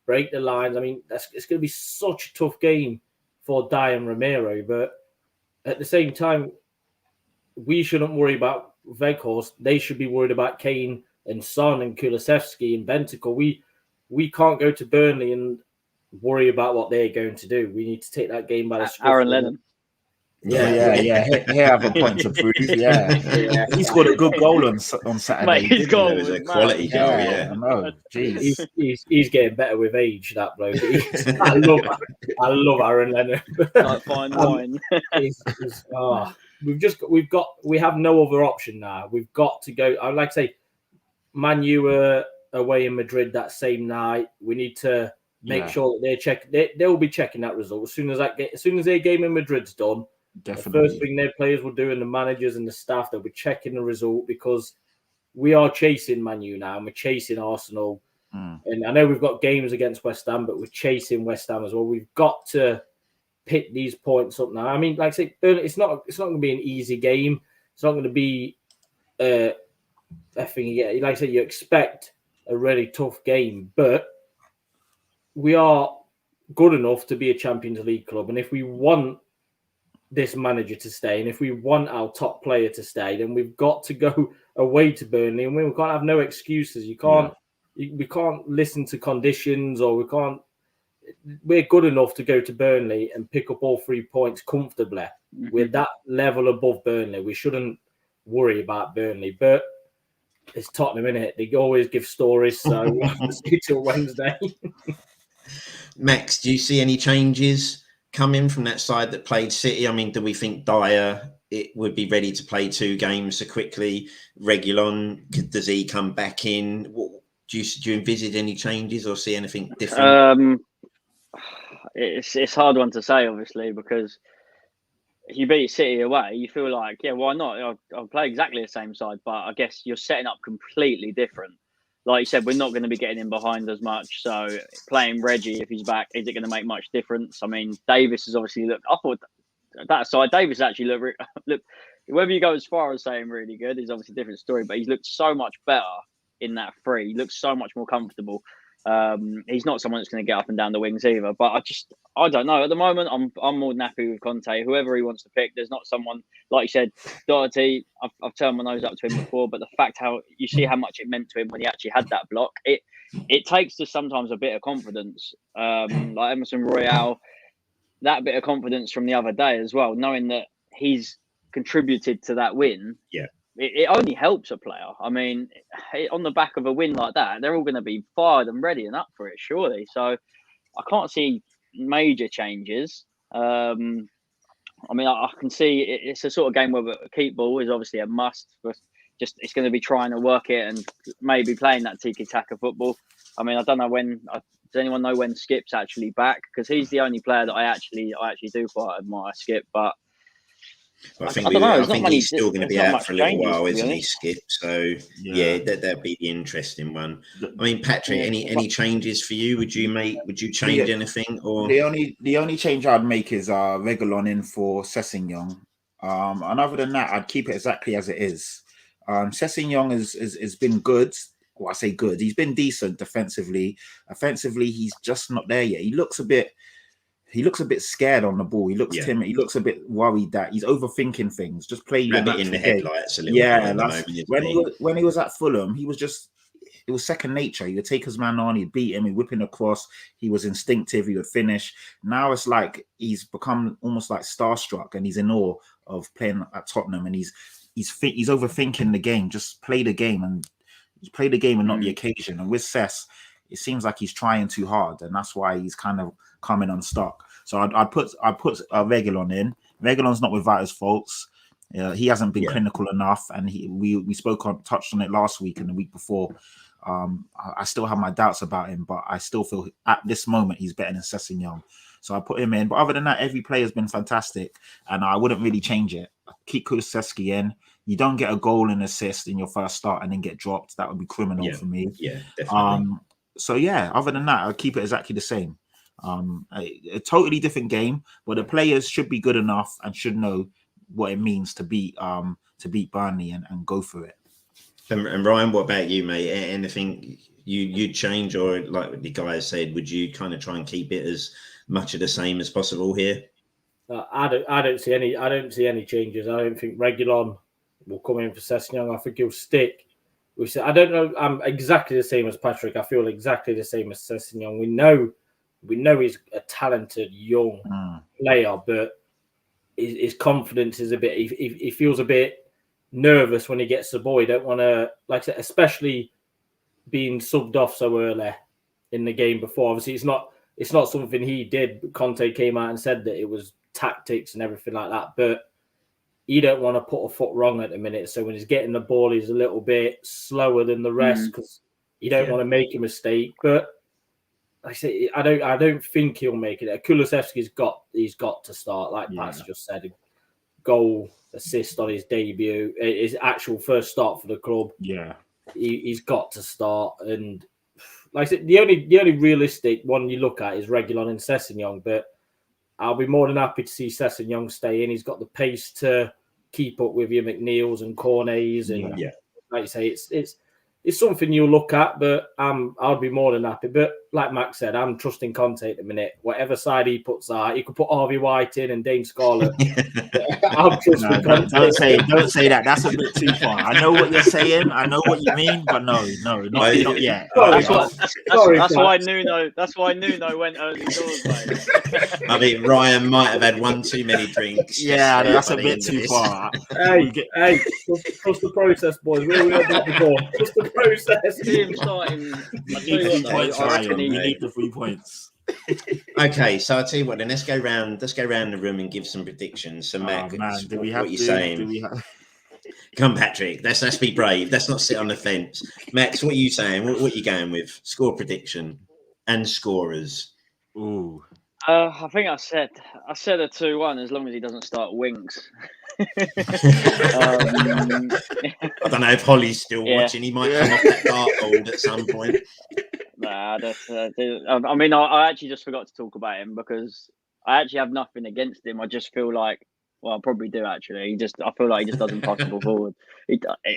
Speaker 2: break the lines. I mean, it's going to be such a tough game for Dyer and Romero, but at the same time, we shouldn't worry about Weghorst. They should be worried about Kane and Son and Kulusevski and Bentancur. We can't go to Burnley and worry about what they're going to do. We need to take that game by the scruff.
Speaker 4: Aaron Lennon.
Speaker 3: Yeah. He have a point to prove. Yeah. He scored a good goal on Saturday.
Speaker 4: Mate, his goal
Speaker 1: It was a quality goal. Yeah,
Speaker 3: I know. Jeez.
Speaker 2: He's getting better with age. That bloke. I love Aaron Lennon.
Speaker 4: Like fine wine.
Speaker 2: We have no other option now. We've got to go. I'd like to say, Man U were away in Madrid that same night. We need to make sure that they'll be checking that result as soon as their game in Madrid's done.
Speaker 3: Definitely.
Speaker 2: The first thing their players will do, and the managers and the staff, they'll be checking the result because we are chasing Man U now and we're chasing Arsenal. And I know we've got games against West Ham, but we're chasing West Ham as well. We've got to pick these points up now. I mean, like I say, it's not going to be an easy game. It's not going to be like I said, you expect a really tough game, but we are good enough to be a Champions League club. And if we want this manager to stay, and if we want our top player to stay, then we've got to go away to Burnley, and we can't have no excuses. We can't listen to conditions, or we're good enough to go to Burnley and pick up all 3 points comfortably. We're that level above Burnley. We shouldn't worry about Burnley, but it's Tottenham, innit? They always give stories, so we'll have to see till Wednesday.
Speaker 1: Max, do you see any changes coming from that side that played City? I mean, do we think Dyer would be ready to play 2 games so quickly? Reguilon, does he come back in? Do you envisage any changes or see anything different?
Speaker 4: It's hard one to say, obviously, because if you beat City away, you feel like, yeah, why not? I'll play exactly the same side, but I guess you're setting up completely different. Like you said, we're not going to be getting in behind as much. So playing Reggie, if he's back, is it going to make much difference? I mean, Davis has obviously looked. I thought that side, Davis actually look. Whether you go as far as saying really good is obviously a different story, but he's looked so much better in that 3. He looks so much more comfortable. He's not someone that's going to get up and down the wings either. But I don't know. At the moment, I'm more than happy with Conte. Whoever he wants to pick, there's not someone like you said, Doherty. I've turned my nose up to him before, but the fact how you see how much it meant to him when he actually had that block, it takes just sometimes a bit of confidence. Like Emerson Royale, that bit of confidence from the other day as well, knowing that he's contributed to that win.
Speaker 1: Yeah.
Speaker 4: It only helps a player. I mean, on the back of a win like that, they're all going to be fired and ready and up for it, surely. So I can't see major changes. I mean, I can see it's a sort of game where keep ball is obviously a must. But just it's going to be trying to work it and maybe playing that tiki-taka football. I mean, I don't know when. Does anyone know when Skip's actually back? Because he's the only player that I actually do quite admire, Skip. But
Speaker 1: I think he's still going to be out for a little while, isn't he, Skip? So yeah, that'd be the interesting one. I mean, Patrick, any changes for you? Would you change anything? Or
Speaker 3: the only change I'd make is Reguilon in for Sessegnon. And other than that, I'd keep it exactly as it is. Sessegnon has been good. Well, I say good. He's been decent defensively. Offensively, he's just not there yet. He looks a bit scared on the ball. He looks timid. He looks a bit worried that he's overthinking things. Just play
Speaker 1: a bit in the headlights a little bit.
Speaker 3: When he was at Fulham, it was second nature. He would take his man on, he'd beat him, he'd whip him across. He was instinctive. He would finish. Now it's like he's become almost like starstruck, and he's in awe of playing at Tottenham. And he's overthinking the game. Just play the game and not the occasion. And with Cess, it seems like he's trying too hard, and that's why he's kind of coming unstuck. So I'd put Reguilon in. Reguilon's not without his faults. He hasn't been clinical enough, and we touched on it last week and the week before. I still have my doubts about him, but I still feel at this moment he's better than Sessegnon. So I put him in. But other than that, every player has been fantastic, and I wouldn't really change it. Keep Kulusevski in. You don't get a goal and assist in your first start and then get dropped. That would be criminal for me.
Speaker 1: Yeah, definitely.
Speaker 3: So yeah, other than that, I'll keep it exactly the same. A totally different game, but the players should be good enough and should know what it means to beat Burnley and go for it.
Speaker 1: And Ryan, what about you, mate? Anything you'd change, or like the guys said, would you kind of try and keep it as much of the same as possible here?
Speaker 2: I don't see any changes. I don't think Reguilon will come in for Sessegnon. I think he'll stick. I don't know. I'm exactly the same as Patrick. I feel exactly the same as Sessegnon. We know he's a talented young player, but his confidence is a bit. He feels a bit nervous when he gets the ball. He don't want to, like I said, especially being subbed off so early in the game before. Obviously, it's not something he did. Conte came out and said that it was tactics and everything like that, but you don't want to put a foot wrong at the minute. So when he's getting the ball, he's a little bit slower than the rest because you don't want to make a mistake. But like I say, I don't think he'll make it. Kulusevski's got to start, like Pat's just said, a goal assist on his debut, his actual first start for the club. Yeah, he's got to start. And like I said, the only realistic one you look at is Reguilon and Sessegnon, but I'll be more than happy to see Sessegnon stay in. He's got the pace to keep up with your McNeils and Cornets, and like you say, it's something you'll look at. But I'll be more than happy. But like Max said, I'm trusting Conte at the minute. Whatever side he puts out, he could put Harvey White in and Dane Scarlett. I'm trusting Conte.
Speaker 3: Don't say that. That's a bit too far. I know what you're saying. I know what you mean, but not yet.
Speaker 4: That's why Nuno went early doors, mate.
Speaker 1: I think Ryan might have had one too many drinks.
Speaker 3: Yeah, that's a bit too far.
Speaker 2: Hey, trust the process, boys. We heard that before. Trust the process.
Speaker 4: See him starting.
Speaker 3: We need the 3 points.
Speaker 1: Okay, so I'll tell you what. Then let's go round the room and give some predictions. So, Mac, what you saying? Come, Patrick. Let's be brave. Let's not sit on the fence. Max, what are you saying? What are you going with? Score prediction and scorers.
Speaker 3: Ooh.
Speaker 4: I think I said a 2-1 as long as he doesn't start Winks.
Speaker 1: I don't know if Holly's still watching. He might come off that dartboard at some point.
Speaker 4: Nah, I mean, I actually just forgot to talk about him because I actually have nothing against him. I just feel like, well, I probably do actually. I feel like he just doesn't pass the ball forward.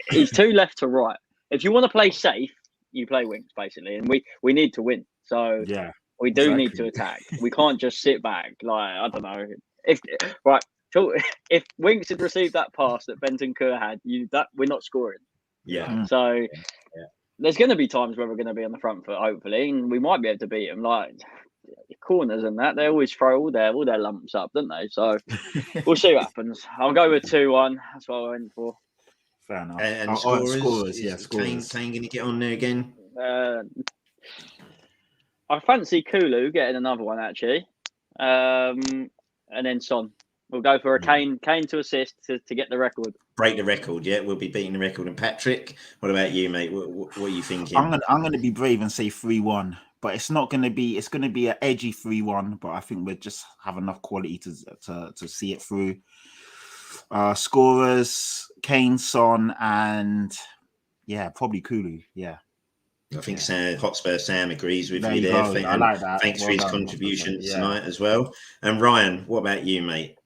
Speaker 4: He's too left to right. If you want to play safe, you play Winks basically, and we need to win. So
Speaker 3: Yeah,
Speaker 4: we do need
Speaker 3: exactly.
Speaker 4: to attack. We can't just sit back. Like, I don't know if if Winks had received that pass that Bentancur had, we're not scoring.
Speaker 1: Yeah.
Speaker 4: So there's going to be times where we're going to be on the front foot, hopefully, and we might be able to beat them. Like corners and that, they always throw all their lumps up, don't they? So we'll see what happens. I'll go with 2-1. That's what I went for.
Speaker 3: Fair enough.
Speaker 1: And
Speaker 3: scorers, yeah,
Speaker 1: is
Speaker 3: scorers.
Speaker 1: Kane going to get on there again?
Speaker 4: I fancy Kulu getting another one actually, and then Son. We'll go for a Kane to assist to get the record.
Speaker 1: Break the record, yeah. We'll be beating the record. And Patrick, what about you, mate? What are you thinking?
Speaker 3: I'm gonna be brave and say 3-1, but it's not gonna be. It's gonna be an edgy 3-1, but I think we just have enough quality to see it through. Scorers: Kane, Son, and probably Kulu. Yeah.
Speaker 1: I think Hotspur Sam agrees with you
Speaker 3: Go.
Speaker 1: there.
Speaker 3: I like that.
Speaker 1: Thanks for his contribution tonight as well. And Ryan, what about you, mate?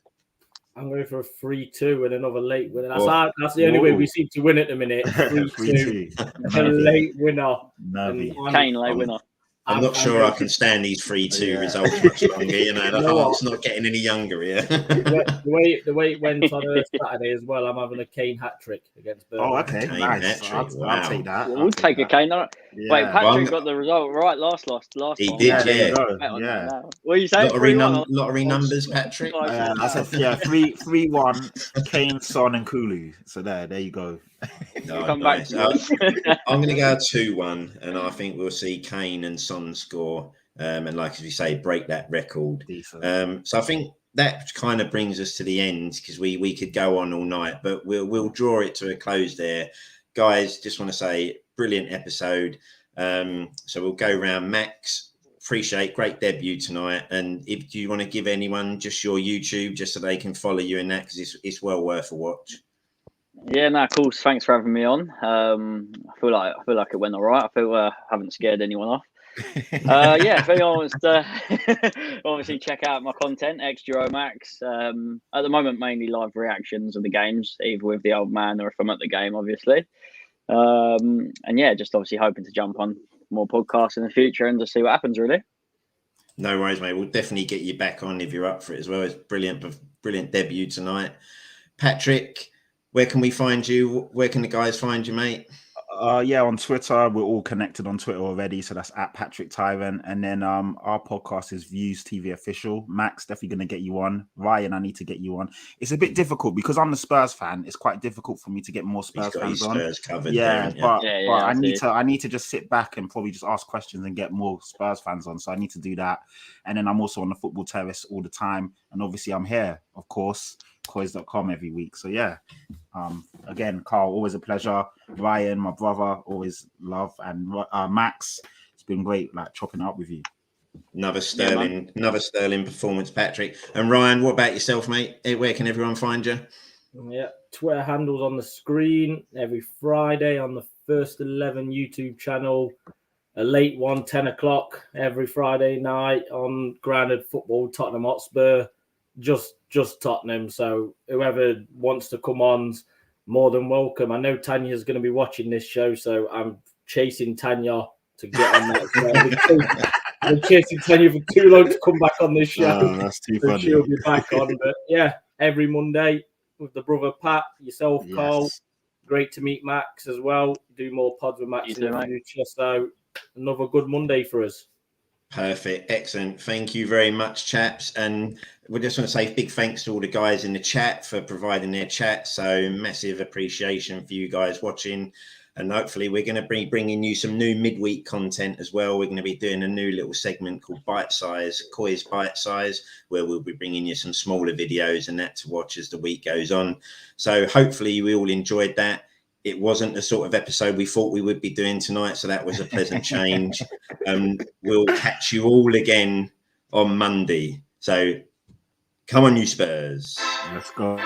Speaker 2: I'm going for a 3-2 and another late winner. That's the only way we seem to win at the minute. 3-2. A late winner.
Speaker 4: Kane late winner.
Speaker 1: I'm not sure I can stand these 3-2 results much longer. You know, the heart's not getting any younger here.
Speaker 2: the way it went on a Saturday as well, I'm having a Kane hat trick against Burnley.
Speaker 3: Oh, okay,
Speaker 1: Kane
Speaker 3: nice. I'll take that.
Speaker 4: We'll take a Kane. Wait, Patrick got the result right last
Speaker 1: He
Speaker 4: time.
Speaker 1: did,
Speaker 3: yeah.
Speaker 4: What are you saying?
Speaker 1: Lottery numbers, Patrick.
Speaker 3: I said 3-1. Kane, Son, and Kulu. So there you go.
Speaker 4: Come back.
Speaker 1: I'm going to go 2-1, and I think we'll see Kane and Son score, and like as we say, break that record. So I think that kind of brings us to the end, because we could go on all night, but we'll draw it to a close there, guys. Just want to say, brilliant episode. So we'll go round. Max, appreciate great debut tonight, and if you want to give anyone just your YouTube, just so they can follow you in that, because it's well worth a watch.
Speaker 4: Yeah, no, cool. Thanks for having me on. I feel like it went all right. I feel I haven't scared anyone off. If anyone wants to obviously check out my content, Max. At the moment, mainly live reactions of the games, either with the old man or if I'm at the game, obviously. Just obviously hoping to jump on more podcasts in the future and just see what happens, really.
Speaker 1: No worries, mate. We'll definitely get you back on if you're up for it as well. It's brilliant debut tonight. Patrick, where can we find you? Where can the guys find you, mate?
Speaker 3: On Twitter. We're all connected on Twitter already, so that's at Patrick Tyrant. And then our podcast is Views TV Official. Max, definitely going to get you on. Ryan, I need to get you on. It's a bit difficult because I'm the Spurs fan. It's quite difficult for me to get more Spurs fans on.
Speaker 1: Spurs covered,
Speaker 3: but I need to just sit back and probably just ask questions and get more Spurs fans on. So I need to do that. And then I'm also on the Football Terrace all the time. And obviously I'm here, of course, COYS.com every week. So again, Carl, always a pleasure. Ryan, my brother, always love. And Max, it's been great chopping it up with you.
Speaker 1: Another sterling performance, Patrick. And Ryan, what about yourself, mate? Where can everyone find you?
Speaker 2: Yeah, Twitter handles on the screen every Friday on the First 11 YouTube channel. A late one, 10 o'clock every Friday night on Grounded Football, Tottenham Hotspur. Just Tottenham. So whoever wants to come on's more than welcome. I know Tanya's going to be watching this show, so I'm chasing Tanya to get on that. I've been chasing Tanya for too long to come back on this show.
Speaker 3: Oh, that's too funny.
Speaker 2: She'll be back on. But every Monday with the brother Pat, yourself, Carl. Great to meet Max as well. Do more pods with Max in the future. So another good Monday for us.
Speaker 1: Perfect. Excellent. Thank you very much, chaps. And we just want to say big thanks to all the guys in the chat for providing their chat. So massive appreciation for you guys watching. And hopefully we're going to be bringing you some new midweek content as well. We're going to be doing a new little segment called Bite Size, COYS Bite Size, where we'll be bringing you some smaller videos and that to watch as the week goes on. So hopefully you all enjoyed that. It wasn't the sort of episode we thought we would be doing tonight, so that was a pleasant change. We'll catch you all again on Monday. So come on, you Spurs.
Speaker 3: Let's go.